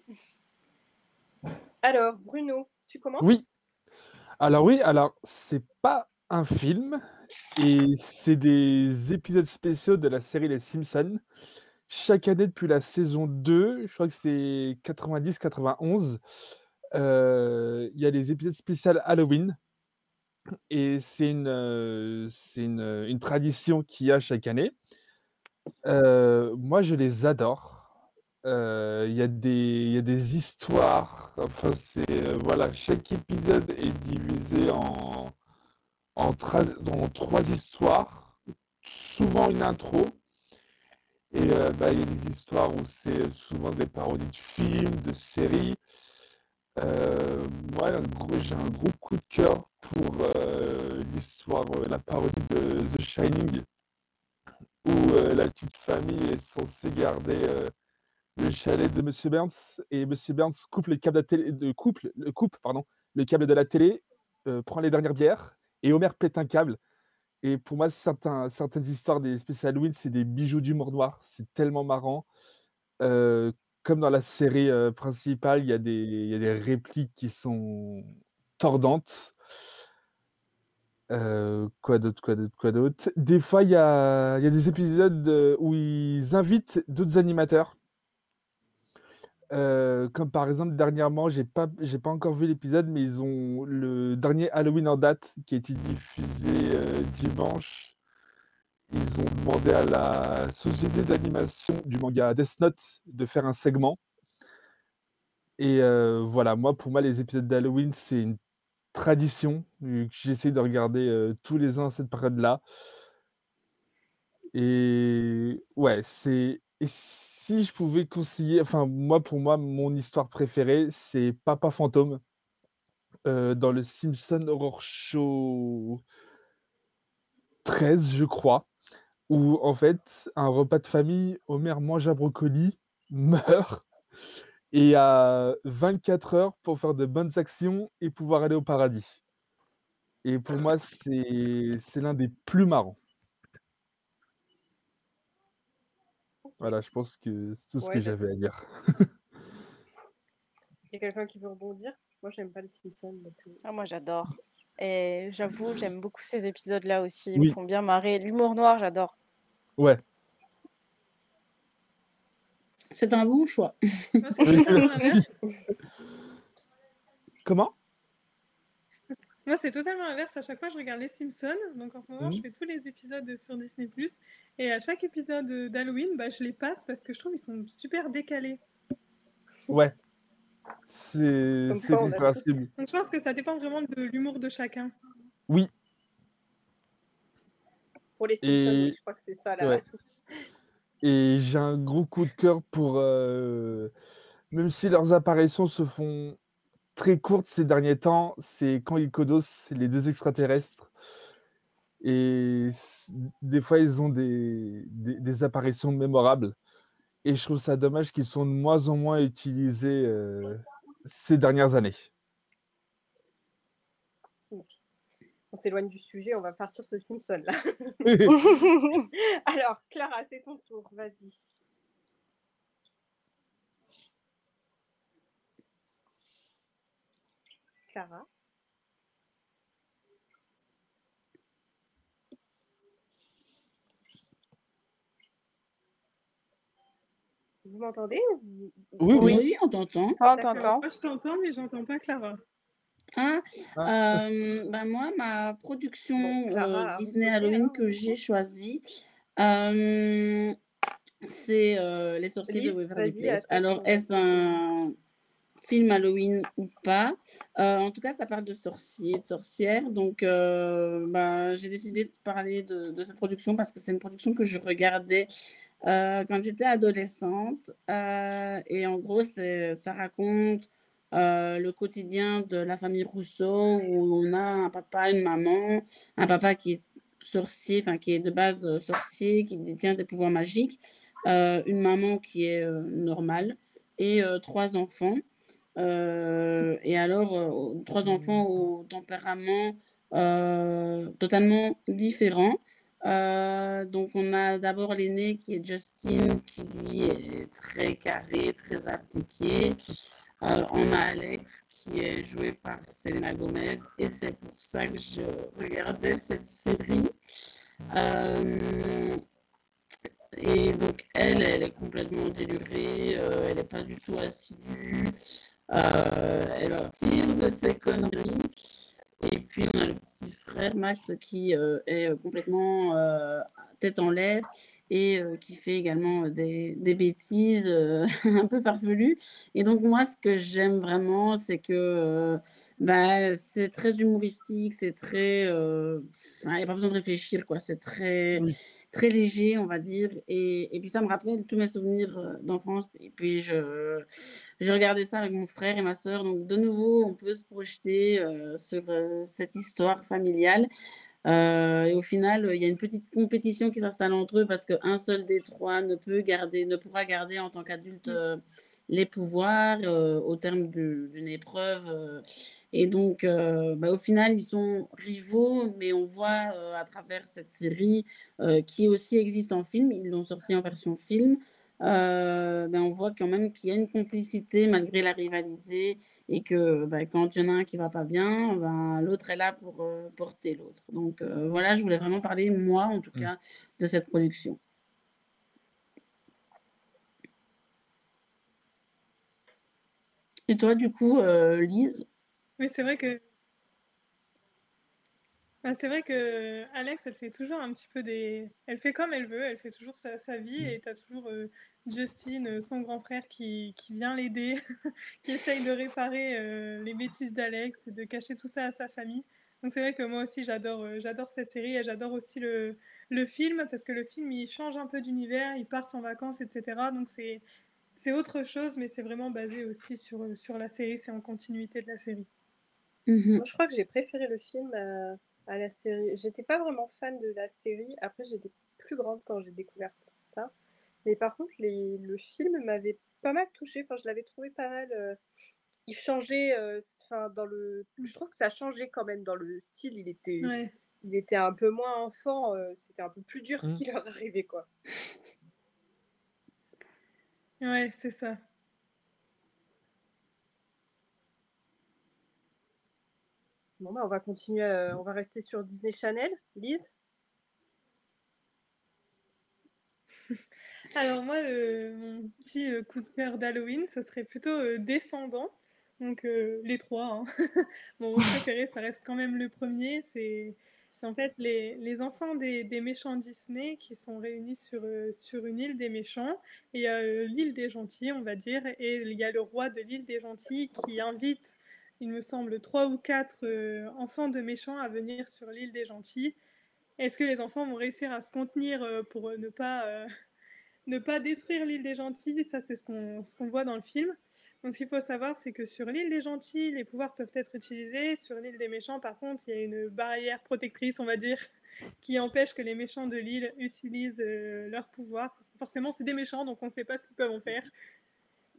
Alors, Bruno, tu commences? Oui. Alors c'est pas un film, et c'est des épisodes spéciaux de la série Les Simpsons. Chaque année depuis la saison 2, je crois que c'est 90-91, il y a des épisodes spéciaux Halloween. Et c'est une tradition qu'il y a chaque année. Moi, je les adore. Il y a des histoires. Enfin, voilà, chaque épisode est divisé en 3 histoires, souvent une intro. Et il y a des histoires où c'est souvent des parodies de films, de séries. Moi, j'ai un gros coup de cœur pour l'histoire, la parodie de The Shining, où la petite famille est censée garder le chalet de Monsieur Burns, et Monsieur Burns coupe le câble de la télé, le câble de la télé, prend les dernières bières, et Homer pète un câble. Et pour moi, certaines histoires des spécial Halloween, c'est des bijoux d'humour noir. C'est tellement marrant. Euh, Comme dans la série principale, il y a des répliques qui sont tordantes. Quoi d'autre? Des fois, il y a des épisodes où ils invitent d'autres animateurs. Comme par exemple, dernièrement, j'ai pas encore vu l'épisode, mais ils ont le dernier Halloween en date qui a été diffusé dimanche. Ils ont demandé à la société d'animation du manga Death Note de faire un segment. Et voilà, pour moi, les épisodes d'Halloween, c'est une tradition que j'essaie de regarder tous les ans à cette période-là. Et ouais, et si je pouvais conseiller, enfin, pour moi, mon histoire préférée, c'est Papa Fantôme dans le Simpson Horror Show 13, je crois, où en fait, un repas de famille, Homer mange un brocoli, meurt, et a 24 heures pour faire de bonnes actions et pouvoir aller au paradis. Et pour moi, c'est l'un des plus marrants. Voilà, je pense que c'est tout ce que Ouais, j'avais à dire. il y a quelqu'un qui veut rebondir? Moi, j'aime pas les Simpsons. Ah, moi, j'adore. Et j'avoue, j'aime beaucoup ces épisodes-là aussi. Ils me Oui, font bien marrer. L'humour noir, j'adore. ouais. C'est un bon choix. Moi, c'est totalement l'inverse. Comment? Moi, c'est totalement l'inverse. À chaque fois, je regarde les Simpsons. Donc, en ce moment, je Mhm. fais tous les épisodes sur Disney+. Et à chaque épisode d'Halloween, je les passe parce que je trouve qu'ils sont super décalés. Ouais. C'est Comme quoi, on a tous. compréhensible. Donc, je pense que ça dépend vraiment de l'humour de chacun. Oui. Pour les Simpsons, Et oui, je crois que c'est ça, là. ouais. Et j'ai un gros coup de cœur pour, même si leurs apparitions se font très courtes ces derniers temps, c'est quand ils codos, les 2 extraterrestres. Et des fois, ils ont des apparitions mémorables. Et je trouve ça dommage qu'ils sont de moins en moins utilisés ces dernières années. On s'éloigne du sujet, on va partir sur Simpson, là. Alors, Clara, c'est ton tour, vas-y. Clara? Vous m'entendez? Oui, oui. Oui, on t'entend. Toi, on D'accord. t'entend. Moi, je t'entends, mais j'entends pas Clara. Ah, Ah. moi, ma production Bon, Clara a Disney sauté, Halloween hein, que j'ai choisie, c'est Les Sorciers de Lise, Waverly vas-y, à Place. toi. Alors, est-ce un film Halloween ou pas. En tout cas, ça parle de sorciers, de sorcières. Donc, j'ai décidé de parler de cette production parce que c'est une production que je regardais quand j'étais adolescente. Et en gros, ça raconte le quotidien de la famille Rousseau où on a un papa, une maman, un papa qui est sorcier, enfin qui est de base sorcier, qui détient des pouvoirs magiques, une maman qui est normale et 3 enfants. Et alors, 3 enfants au tempérament totalement différent. Donc, on a d'abord l'aîné qui est Justin, qui lui est très carré, très appliqué. On a Alex qui est joué par Selena Gomez et c'est pour ça que je regardais cette série. Et donc, elle est complètement délurée, elle n'est pas du tout assidue, elle tire de ses conneries. Et puis, on a le petit frère Max qui est complètement tête en l'air et qui fait également des bêtises un peu farfelues. Et donc, moi, ce que j'aime vraiment, c'est que c'est très humoristique, c'est très. Il n'y a pas besoin de réfléchir, quoi. C'est très, Oui. très léger, on va dire. Et puis, ça me rappelle tous mes souvenirs d'enfance. Et puis, je regardais ça avec mon frère et ma sœur. Donc, de nouveau, on peut se projeter sur cette histoire familiale. Et au final, il y a une petite compétition qui s'installe entre eux parce qu'un seul des trois ne pourra garder en tant qu'adulte les pouvoirs au terme d'une épreuve. Et donc, au final, ils sont rivaux, mais on voit à travers cette série qui aussi existe en film, ils l'ont sorti en version film, on voit quand même qu'il y a une complicité malgré la rivalité et que quand il y en a un qui va pas bien, l'autre est là pour porter l'autre. Donc voilà, je voulais vraiment parler, moi en tout Mm. cas, de cette production. Et toi, du coup, Lise? Oui, c'est vrai que Alex, elle fait toujours un petit peu elle fait comme elle veut, elle fait toujours sa vie et t'as toujours Justin, son grand frère, qui vient l'aider, qui essaye de réparer les bêtises d'Alex et de cacher tout ça à sa famille. Donc c'est vrai que moi aussi j'adore cette série et j'adore aussi le film parce que le film il change un peu d'univers, ils partent en vacances, etc. Donc c'est autre chose, mais c'est vraiment basé aussi sur la série, c'est en continuité de la série. Mhm. Moi, je crois que j'ai préféré le film à la série. J'étais pas vraiment fan de la série. Après, j'étais plus grande quand j'ai découvert ça. Mais par contre, le film m'avait pas mal touchée. Enfin, je l'avais trouvé pas mal. Il changeait. Je trouve que ça changeait quand même dans le style. Ouais, Il était un peu moins enfant. C'était un peu plus dur ce Mm. qui leur arrivait, quoi. ouais, c'est ça. Bon, on va continuer. On va rester sur Disney Channel. Lise? Alors moi, mon petit coup de cœur d'Halloween, ce serait plutôt Descendants. Donc les trois, hein. Mon préféré, ça reste quand même le premier. C'est en fait les enfants des méchants Disney qui sont réunis sur une île des méchants. Et il y a l'île des gentils, on va dire. Et il y a le roi de l'île des gentils qui invite, il me semble, 3 ou 4 enfants de méchants à venir sur l'île des gentils. Est-ce que les enfants vont réussir à se contenir pour ne pas détruire l'île des gentils? Ça, c'est ce qu'on voit dans le film. Donc, ce qu'il faut savoir, c'est que sur l'île des gentils, les pouvoirs peuvent être utilisés. Sur l'île des méchants, par contre, il y a une barrière protectrice, on va dire, qui empêche que les méchants de l'île utilisent leurs pouvoirs. Forcément, c'est des méchants, donc on ne sait pas ce qu'ils peuvent en faire.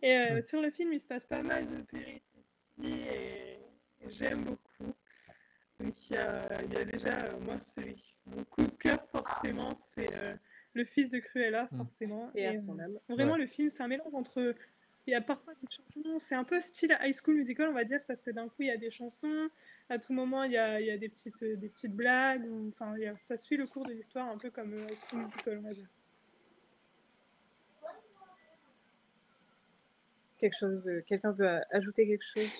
Et sur le film, il se passe pas mal de péripéties et j'aime beaucoup. Donc, il y a déjà, moi, mon coup de cœur, forcément, c'est le fils de Cruella, forcément. Et à son âme. Vraiment, Ouais. le film, c'est un mélange entre. Il y a parfois des chansons, c'est un peu style High School Musical, on va dire, parce que d'un coup, il y a des chansons, à tout moment, il y a des petites blagues, enfin, ça suit le cours de l'histoire, un peu comme High School Musical, on va dire. Quelqu'un veut ajouter quelque chose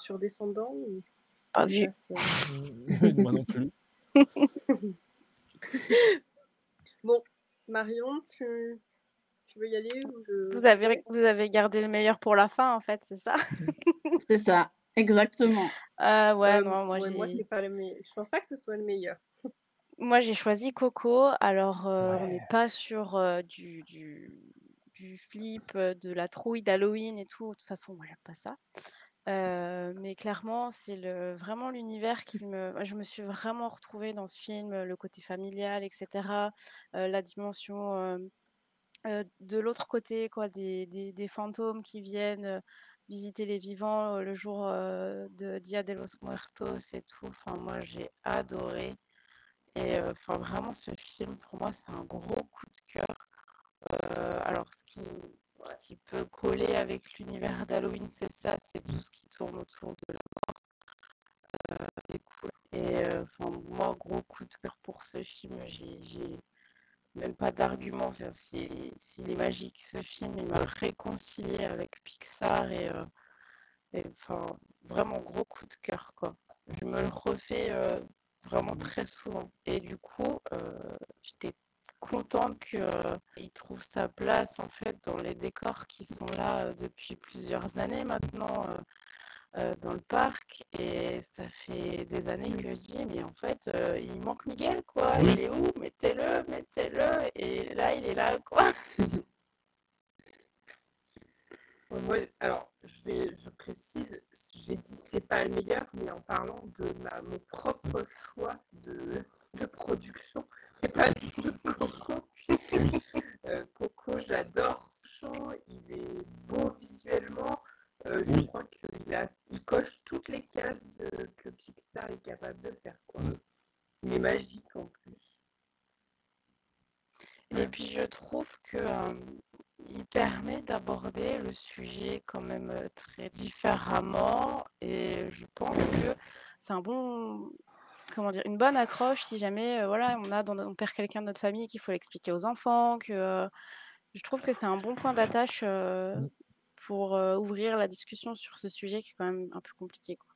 sur Descendants ou... Pas vu. Moi non plus. Bon, Marion, tu Tu veux y aller ou je... Vous avez gardé le meilleur pour la fin, en fait, c'est ça? C'est ça, exactement. Ouais, non, moi, moi, j'ai... c'est pas le meilleur. Je pense pas que ce soit le meilleur. Moi, j'ai choisi Coco. Alors, on n'est Ouais. pas sur du flip, de la trouille d'Halloween et tout. De toute façon, moi, j'aime pas ça. Mais clairement, c'est vraiment l'univers qui je me suis vraiment retrouvée dans ce film, le côté familial, etc. La dimension de l'autre côté, quoi, des fantômes qui viennent visiter les vivants le jour de Dia de los Muertos et tout. Enfin, moi, j'ai adoré. Et enfin, vraiment, ce film, pour moi, c'est un gros coup de cœur. Alors, ce qui peut coller avec l'univers d'Halloween, c'est ça, c'est tout ce qui tourne autour de la cool. Et enfin, moi, gros coup de cœur pour ce film, j'ai même pas d'argument. Enfin, s'il est magique, ce film, il m'a réconcilié avec Pixar et enfin, vraiment gros coup de cœur, quoi. Je me le refais vraiment très souvent. Et du coup, j'étais contente qu'il trouve sa place en fait dans les décors qui sont là depuis plusieurs années maintenant dans le parc. Et ça fait des années que je dis, mais en fait, il manque Miguel, quoi. Il est où? Mettez-le, mettez-le. Et là, il est là, quoi. Moi, alors, je précise, j'ai dit c'est pas le meilleur, mais en parlant de mon propre choix de production, et pas du tout de Coco, puisque Coco, j'adore ce chant, il est beau visuellement, je crois qu'il coche toutes les cases que Pixar est capable de faire, quoi. Il est magique en plus. Et puis je trouve que il permet d'aborder le sujet quand même très différemment. Et je pense que c'est une bonne accroche si jamais voilà, on perd quelqu'un de notre famille et qu'il faut l'expliquer aux enfants. Je trouve que c'est un bon point d'attache pour ouvrir la discussion sur ce sujet qui est quand même un peu compliqué, quoi.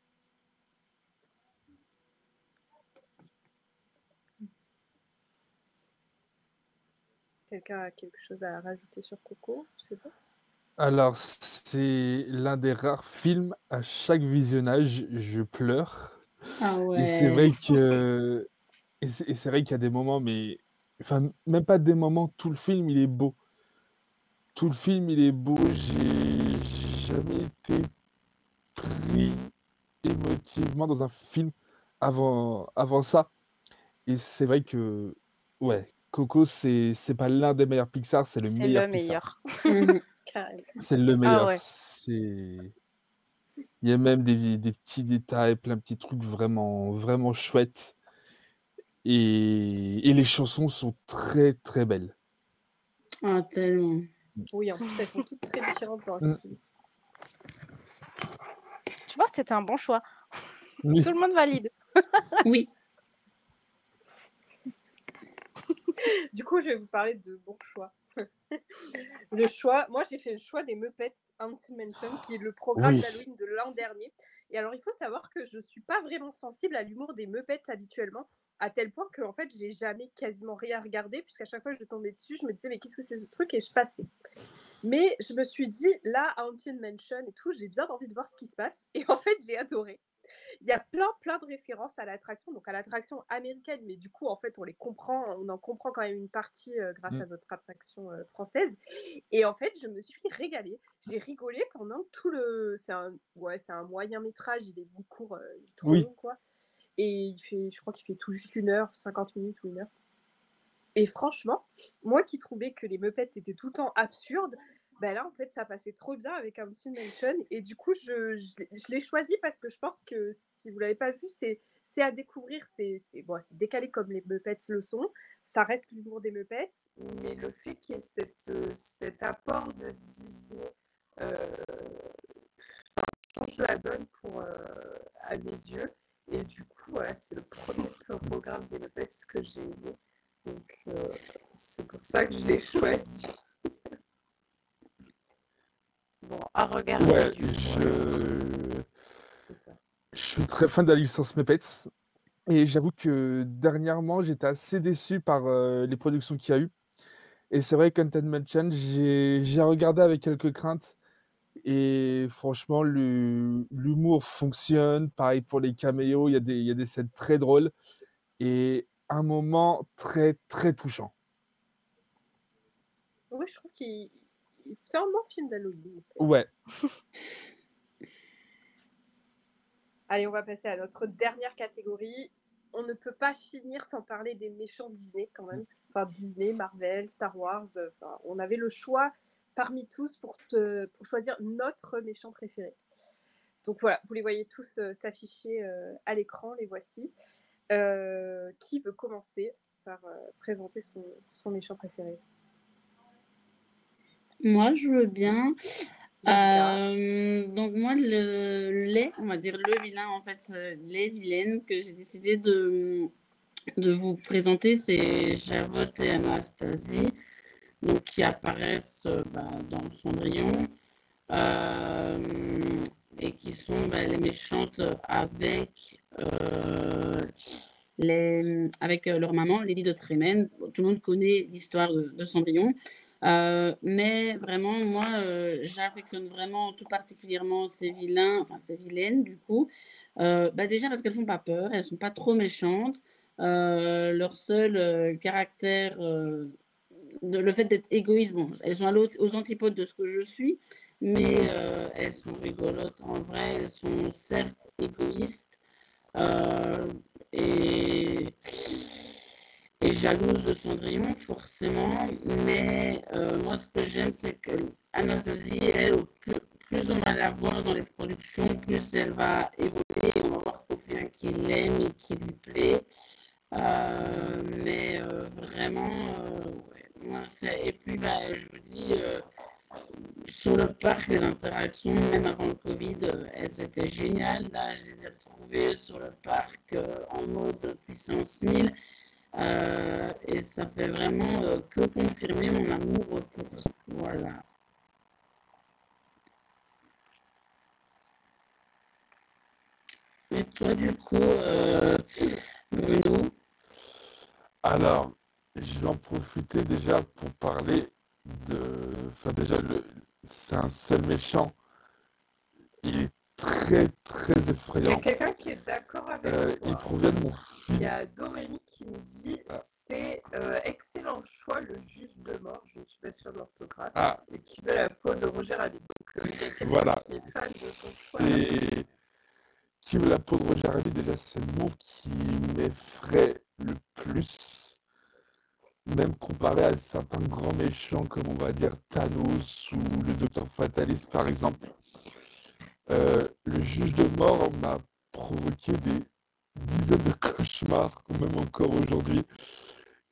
Quelqu'un a quelque chose à rajouter sur Coco? Je sais pas. Alors, c'est l'un des rares films, à chaque visionnage, je pleure. Ah Et c'est ouais. vrai que... Et c'est vrai qu'il y a des moments, mais... Enfin, même pas des moments, tout le film, il est beau. Tout le film, il est beau. J'ai jamais été pris émotivement dans un film avant ça. Et c'est vrai que, ouais, Coco, c'est pas l'un des meilleurs Pixar, c'est le C'est meilleur le Pixar. meilleur. Carrément. C'est le Ah meilleur. ouais. Il y a même des petits détails, plein de petits trucs vraiment, vraiment chouettes. Et les chansons sont très, très belles. Ah, tellement. Oui, en plus, elles sont toutes très différentes dans le Mm. style. Tu vois, c'était un bon choix. Oui. Tout le monde valide. Oui. Du coup, je vais vous parler de bons choix. Le choix, moi j'ai fait le choix des Muppets Haunted Mansion, qui est le programme Oui. d'Halloween de l'an dernier. Et alors, il faut savoir que je suis pas vraiment sensible à l'humour des Muppets habituellement, à tel point que en fait, j'ai jamais quasiment rien regardé, puisqu'à chaque fois que je tombais dessus, je me disais mais qu'est-ce que c'est ce truc et je passais. Mais je me suis dit là, Haunted Mansion et tout, j'ai bien envie de voir ce qui se passe. Et en fait, j'ai adoré. Il y a plein de références à l'attraction, donc à l'attraction américaine, mais du coup, en fait, on en comprend quand même une partie grâce à notre attraction française. Et en fait, je me suis régalée. J'ai rigolé pendant tout le... c'est un moyen métrage, il est mi-court, il est trop long, quoi. Et je crois qu'il fait tout juste 1h, 50 minutes ou 1h. Et franchement, moi qui trouvais que les Muppets c'était tout le temps absurde, ben là en fait ça passait trop bien avec Haunted Mansion et du coup je l'ai choisi parce que je pense que si vous l'avez pas vu c'est à découvrir, c'est décalé comme les Muppets le sont, ça reste l'humour des Muppets, mais le fait qu'il y ait cet apport de Disney change la donne à mes yeux et du coup voilà, c'est le premier programme des Muppets que j'ai aimé. Donc, c'est pour ça que je l'ai choisi. Bon, à regarder. Ouais, C'est ça. je suis très fan de la licence Muppets. Et j'avoue que dernièrement, j'étais assez déçu par les productions qu'il y a eu. Et c'est vrai qu'Untamed Chain, j'ai regardé avec quelques craintes. Et franchement, l'humour fonctionne. Pareil pour les caméos, il y a des scènes très drôles. Et un moment très, très touchant. Oui, je trouve qu'il c'est un bon film d'Halloween. Ouais. Allez, on va passer à notre dernière catégorie. On ne peut pas finir sans parler des méchants Disney quand même. Enfin, Disney, Marvel, Star Wars. Enfin, on avait le choix parmi tous pour choisir notre méchant préféré. Donc voilà, vous les voyez tous s'afficher à l'écran, les voici. Qui veut commencer par présenter son méchant préféré? Moi, je veux bien. Vas-y, Donc moi, on va dire le vilain, en fait, les vilaines que j'ai décidé de vous présenter, c'est Javotte et Anastasie, donc qui apparaissent dans Cendrillon, et qui sont les méchantes avec leur maman, Lady de Trémène. Tout le monde connaît l'histoire de Cendrillon. Mais vraiment, moi, j'affectionne vraiment tout particulièrement ces vilaines, du coup. Déjà parce qu'elles font pas peur, elles sont pas trop méchantes. Leur seul caractère, le fait d'être égoïste, bon, elles sont aux antipodes de ce que je suis, mais elles sont rigolotes en vrai, elles sont certes égoïstes et jalouse de Cendrillon, forcément. Mais moi, ce que j'aime, c'est que Anastasie, elle, plus on va la voir dans les productions, plus elle va évoluer. On va voir qu'au final qui l'aime et qui lui plaît. Mais vraiment, ouais, moi, et puis, je vous dis, sur le parc, les interactions, même avant le Covid, elles étaient géniales. Là, je les ai retrouvées sur le parc en mode puissance 1000. Et ça fait vraiment que confirmer mon amour pour ça. Voilà. Et toi, du coup, Bruno? Alors, je vais en profiter déjà pour parler de... Enfin déjà, c'est un seul méchant. Il est très, très Il y a effrayant. quelqu'un qui est d'accord avec Il toi. provient de mon Il y film. a Dorémy qui me dit c'est excellent choix, le juge de mort. Je ne suis pas sûre de l'orthographe. Ah, Et qui veut la peau de Roger Rabbit. Donc il y a quelqu'un voilà. qui est fan de ton choix. C'est... Qui veut la peau de Roger Rabbit, déjà, c'est le mot qui m'effraie le plus. Même comparé à certains grands méchants, comme on va dire Thanos ou le Docteur Fatalis, par exemple. Le juge de mort m'a provoqué des dizaines de cauchemars, même encore aujourd'hui.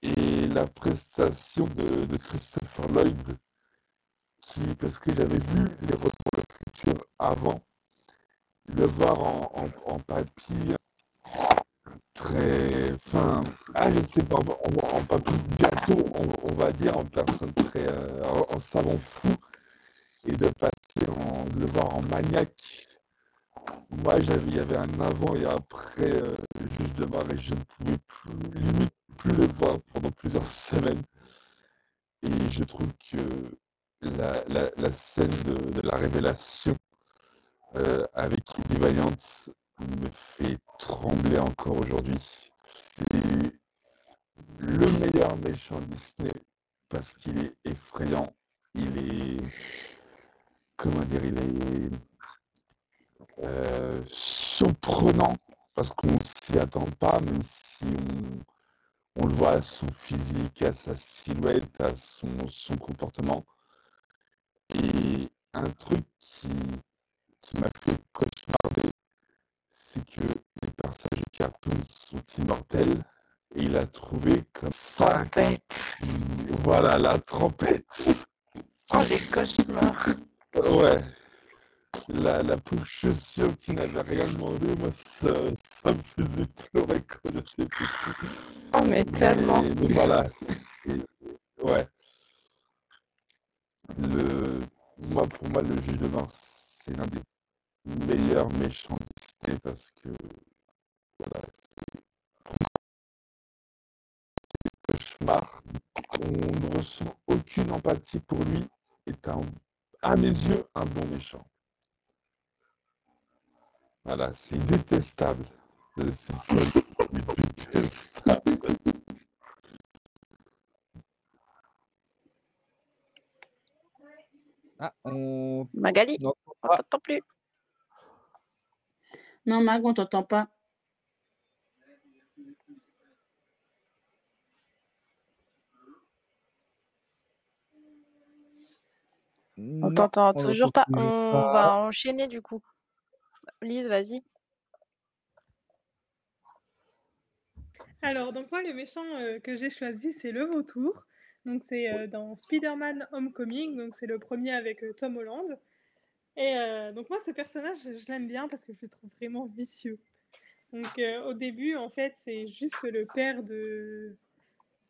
Et la prestation de Christopher Lloyd, parce que j'avais vu les Retours vers le futur avant, le voir en papier très... Enfin, je ne sais pas, en papier gâteau, on va dire, en personne très... en savant fou, et de le voir en maniaque. Moi, il y avait un avant et après le juge de mort et je ne pouvais limite plus le voir pendant plusieurs semaines. Et je trouve que la scène de la révélation avec Lady Valiant me fait trembler encore aujourd'hui. C'est le meilleur méchant Disney parce qu'il est effrayant. Il est... Comment dire? Il est... surprenant parce qu'on ne s'y attend pas, même si on le voit à son physique, à sa silhouette, à son comportement. Et un truc qui m'a fait cauchemarder, c'est que les personnages de cartoon sont immortels et il a trouvé comme ça. Tempête. Voilà, la trompette. Oh, les cauchemars. Ouais. La pauvre chaussure qui n'avait rien demandé, moi ça me faisait pleurer quand j'étais petit. Oh, mais tellement. Mais voilà, ouais. Pour moi, le juge de mort, c'est l'un des meilleurs méchants Disney parce que voilà, c'est cauchemar on ne ressent aucune empathie pour lui, est à mes yeux, un bon méchant. Voilà, c'est détestable. C'est ça, c'est détestable. Ah, on Magali, n'entend on pas. t'entend plus. Non, Mag, on t'entend pas. On Non, t'entend on toujours n'entend pas. toujours On va enchaîner du coup. Lise, vas-y. Alors, donc moi, le méchant que j'ai choisi, c'est le vautour. Donc, c'est dans Spider-Man Homecoming. Donc, c'est le premier avec Tom Holland. Et donc, moi, ce personnage, je l'aime bien parce que je le trouve vraiment vicieux. Donc, au début, en fait, c'est juste le père de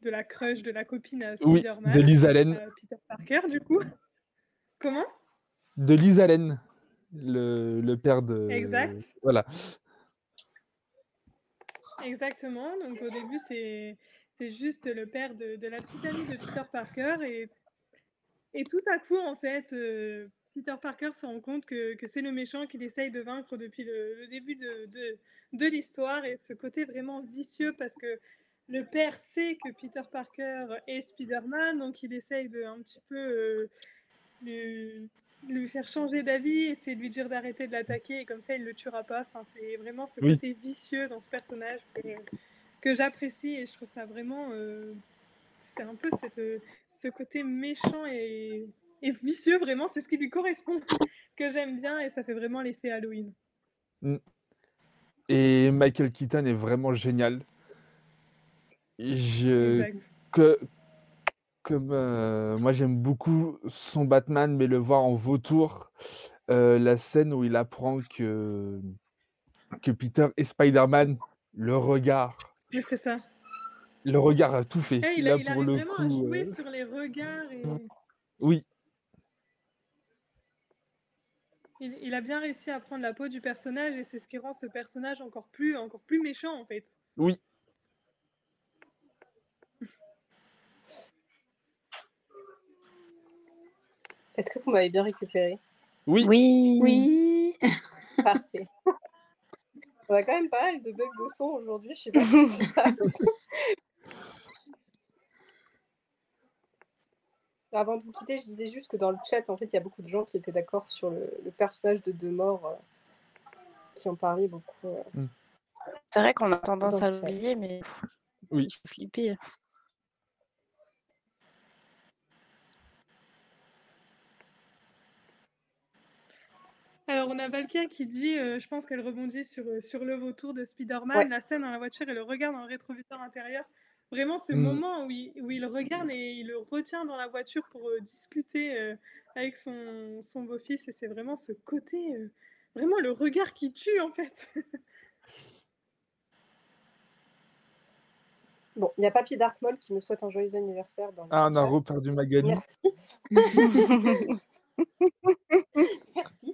la crush, de la copine à Oui, de Spider-Man, Liz Allen. Peter Parker, du coup. Comment? De Liz Allen, le père de... Exact. Voilà. Exactement. Donc, au début, c'est juste le père de la petite amie de Peter Parker. Et tout à coup, en fait, Peter Parker se rend compte que c'est le méchant qu'il essaye de vaincre depuis le début de l'histoire et de ce côté vraiment vicieux parce que le père sait que Peter Parker est Spider-Man, donc il essaye de un petit peu lui faire changer d'avis, essayer de lui dire d'arrêter de l'attaquer et comme ça il le tuera pas. Enfin, c'est vraiment ce Oui. côté vicieux dans ce personnage que j'apprécie et je trouve ça vraiment... c'est un peu ce côté méchant et vicieux, vraiment, c'est ce qui lui correspond, que j'aime bien, et ça fait vraiment l'effet Halloween. Et Michael Keaton est vraiment génial. Exact. Comme moi j'aime beaucoup son Batman, mais le voir en vautour, la scène où il apprend que Peter est Spider-Man, le regard Mais c'est ça. a tout fait. Et Là il pour arrive le vraiment à coup, jouer sur les regards et oui, il a bien réussi à prendre la peau du personnage et c'est ce qui rend ce personnage encore plus méchant en fait. oui. Est-ce que vous m'avez bien récupéré? Oui. Oui. Oui. Parfait. On a quand même pas mal de bugs de son aujourd'hui, je sais pas ce qui se passe. Avant de vous quitter, je disais juste que dans le chat, en fait, il y a beaucoup de gens qui étaient d'accord sur le personnage de Demort, qui en parlaient beaucoup. C'est vrai qu'on a tendance Dans à le chat. l'oublier, mais Oui. il faut flipper. Alors, on a Valkia qui dit, je pense qu'elle rebondit sur le vautour de Spider-Man, Ouais. la scène dans la voiture et le regard dans le rétroviseur intérieur. Vraiment, ce Mm. moment où il regarde et il le retient dans la voiture pour discuter avec son beau-fils. Et c'est vraiment ce côté, vraiment le regard qui tue, en fait. Bon, il y a Papy Darkmall qui me souhaite un joyeux anniversaire dans Ah, le on a chat. reperdu Magali. Merci. Merci.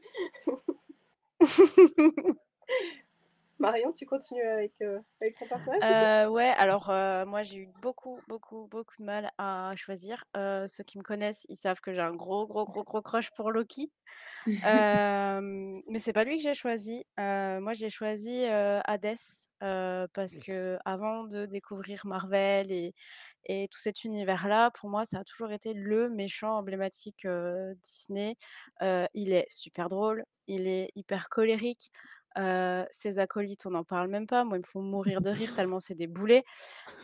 Marion, tu continues avec ton personnage? Ouais, alors moi j'ai eu beaucoup de mal à choisir. Ceux qui me connaissent, ils savent que j'ai un gros crush pour Loki. Mais c'est pas lui que j'ai choisi. Moi j'ai choisi Hades parce que avant de découvrir Marvel et tout cet univers-là, pour moi ça a toujours été le méchant emblématique Disney. Il est super drôle, il est hyper colérique. Ses acolytes, on n'en parle même pas. Moi, ils me font mourir de rire tellement c'est des boulets.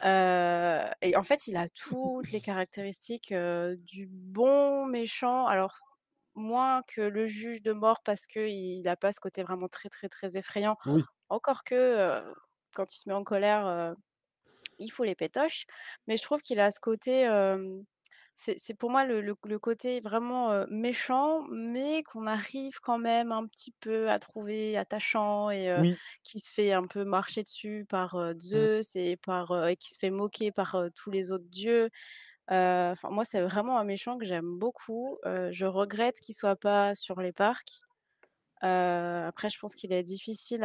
Et en fait, il a toutes les caractéristiques du bon méchant. Alors, moins que le juge de mort parce qu'il a pas ce côté vraiment très effrayant. Oui. Encore que, quand il se met en colère, il faut les pétoches. Mais je trouve qu'il a ce côté, c'est pour moi le côté vraiment, méchant, mais qu'on arrive quand même un petit peu à trouver attachant et Oui. qui se fait un peu marcher dessus par, Zeus et qui se fait moquer par, tous les autres dieux. Enfin moi, c'est vraiment un méchant que j'aime beaucoup. Je regrette qu'il soit pas sur les parcs. Après je pense qu'il est difficile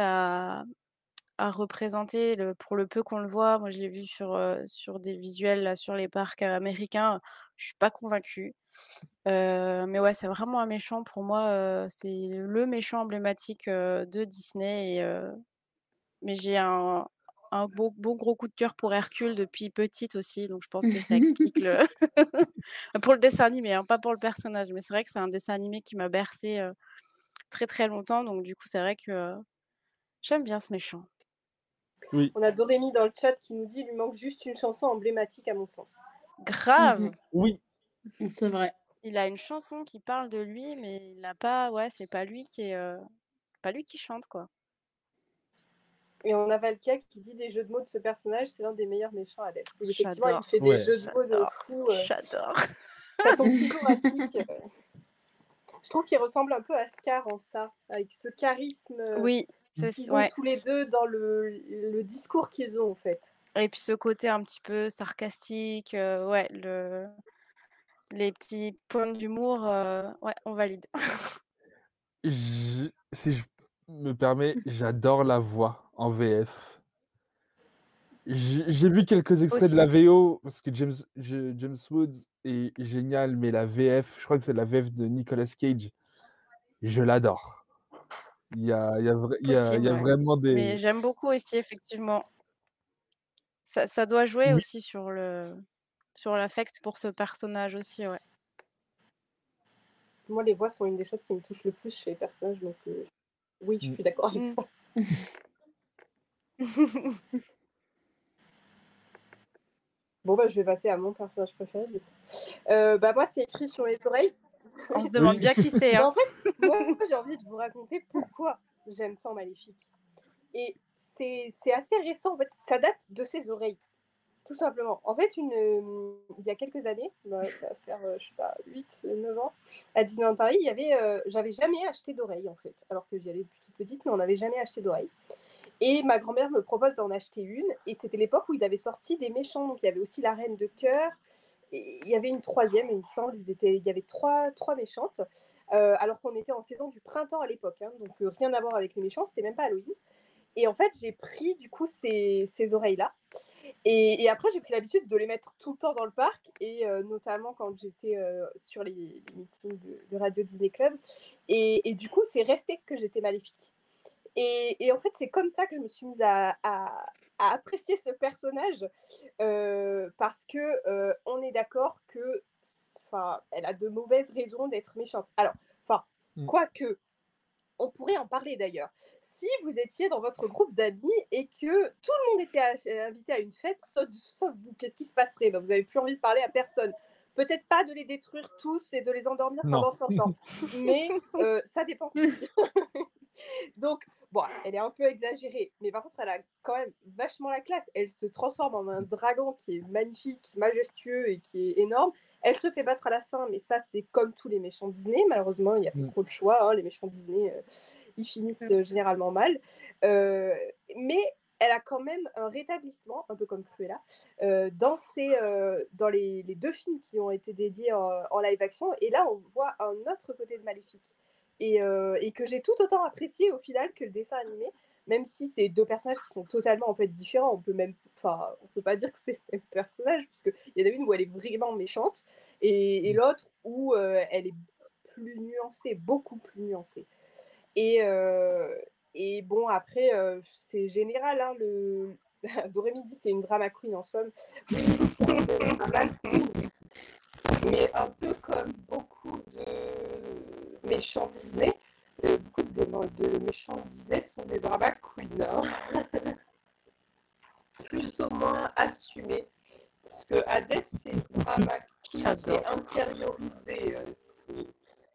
à représenter pour le peu qu'on le voit. Moi, je l'ai vu sur des visuels là, sur les parcs américains. Je suis pas convaincue. Mais ouais, c'est vraiment un méchant pour moi. C'est le méchant emblématique de Disney. Mais j'ai un bon gros coup de cœur pour Hercule depuis petite aussi, donc je pense que ça explique le pour le dessin animé, hein, pas pour le personnage, mais c'est vrai que c'est un dessin animé qui m'a bercée, très, très longtemps, donc du coup, c'est vrai que j'aime bien ce méchant. Oui. On a Dorémy dans le chat qui nous dit il lui manque juste une chanson emblématique à mon sens. Grave! Oui. C'est vrai. Il a une chanson qui parle de lui, mais il n'a pas c'est pas lui qui chante, quoi. Et on a Valkia qui dit des jeux de mots de ce personnage, c'est l'un des meilleurs méchants Hades. Oui, effectivement, il J'adore, fait des jeux de mots de j'adore, fou. j'adore. Ça tombe toujours à pic. Je trouve qu'il ressemble un peu à Scar en ça, avec ce charisme Oui, qu'ils ont tous les deux dans le discours qu'ils ont, en fait. Et puis ce côté un petit peu sarcastique, ouais, les petits points d'humour, ouais, on valide. Si je me permets, j'adore la voix en VF. J'ai vu quelques extraits de la Aussi. VO parce que James Woods est génial, mais la VF, je crois que c'est la VF de Nicolas Cage. Je l'adore. Il y a Possible, ouais. vraiment Mais des. j'aime beaucoup aussi, effectivement. Ça doit jouer Oui. aussi sur l'affect pour ce personnage aussi, ouais. Moi, les voix sont une des choses qui me touchent le plus chez les personnages, donc oui, je suis d'accord avec ça. Bon, bah, je vais passer à mon personnage préféré. Moi, c'est écrit sur les oreilles. On se demande bien qui c'est. Hein. En fait, moi, j'ai envie de vous raconter pourquoi j'aime tant Maléfique. Et c'est assez récent, en fait, ça date de ses oreilles, tout simplement. En fait, il y a quelques années, ça va faire, je sais pas, 8-9 ans, à Disneyland Paris, j'avais jamais acheté d'oreilles, en fait, alors que j'y allais depuis toute petite, mais on n'avait jamais acheté d'oreilles. Et ma grand-mère me propose d'en acheter une, et c'était l'époque où ils avaient sorti des méchants, donc il y avait aussi la Reine de Cœur, et il y avait une troisième, il me semble, il y avait trois méchantes, alors qu'on était en saison du printemps à l'époque, hein, donc rien à voir avec les méchants, c'était même pas Halloween. Et en fait, j'ai pris du coup ces oreilles-là. Et après, j'ai pris l'habitude de les mettre tout le temps dans le parc, et notamment quand j'étais sur les meetings de Radio Disney Club. Et du coup, c'est resté que j'étais Maléfique. Et en fait, c'est comme ça que je me suis mise à apprécier ce personnage, parce que on est d'accord que, elle a de mauvaises raisons d'être méchante. Alors, quoique, on pourrait en parler d'ailleurs. Si vous étiez dans votre groupe d'amis et que tout le monde était invité à une fête, sauf vous, qu'est-ce qui se passerait ? Vous n'avez plus envie de parler à personne. Peut-être pas de les détruire tous et de les endormir pendant 100 ans, mais ça dépend qui. Donc, bon, elle est un peu exagérée, mais par contre, elle a quand même vachement la classe. Elle se transforme en un dragon qui est magnifique, majestueux et qui est énorme. Elle se fait battre à la fin, mais ça, c'est comme tous les méchants Disney. Malheureusement, il n'y a pas trop de choix. Hein. Les méchants Disney, ils finissent généralement mal. Mais elle a quand même un rétablissement, un peu comme Cruella, dans les deux films qui ont été dédiés en live action. Et là, on voit un autre côté de Maléfique. Et que j'ai tout autant apprécié au final que le dessin animé, même si c'est deux personnages qui sont totalement en fait différents. On peut pas dire que c'est le même personnage, parce qu'il y en a une où elle est vraiment méchante et l'autre où elle est plus nuancée, beaucoup plus nuancée. Et bon, après, c'est général, hein, Dorémy dit c'est une drama queen en somme. Oui, c'est une drama queen. Mais un peu comme beaucoup de méchants Disney, beaucoup de méchants Disney sont des drama queens. Hein. Plus ou moins assumés. Parce que Hades, c'est une drama queen qui est intériorisée.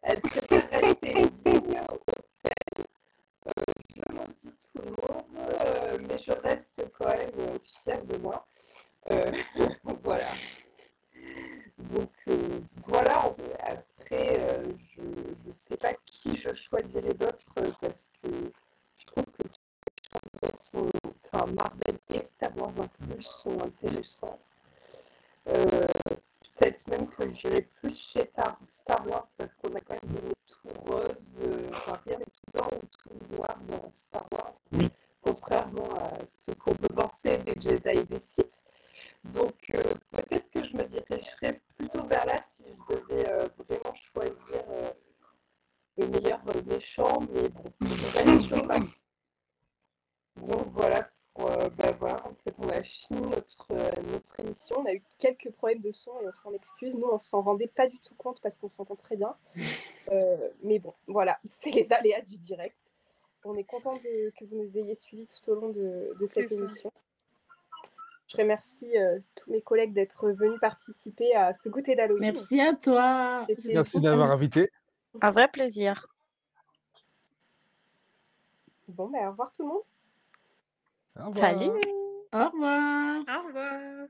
Elle préfère rester digne au hôtel. Je maudis tout le monde, mais je reste quand même fière de moi. Voilà. Donc voilà, après, je ne sais pas qui je choisirais d'autre, parce que je trouve que Marvel et Star Wars inclus sont intéressants. Peut-être même que j'irais plus chez Star Wars, parce qu'on a quand même donné tout rose, rien n'est tout blanc ou tout noir dans Star Wars, contrairement à Jedi des Sith. Donc peut-être que je me dirigerais plutôt vers là si je devais vraiment choisir le meilleur méchant, mais bon, je reste sur ma... Donc voilà, voilà, en fait, on a fini notre émission. On a eu quelques problèmes de son et on s'en excuse. Nous, on s'en rendait pas du tout compte parce qu'on s'entend très bien. Mais bon, voilà, c'est les aléas du direct. On est content que vous nous ayez suivis tout au long de cette émission. Je remercie tous mes collègues d'être venus participer à ce goûter d'Halloween. Merci à toi. Merci d'avoir invité. Un vrai plaisir. Bon, au revoir tout le monde. Au revoir. Salut. Au revoir. Au revoir.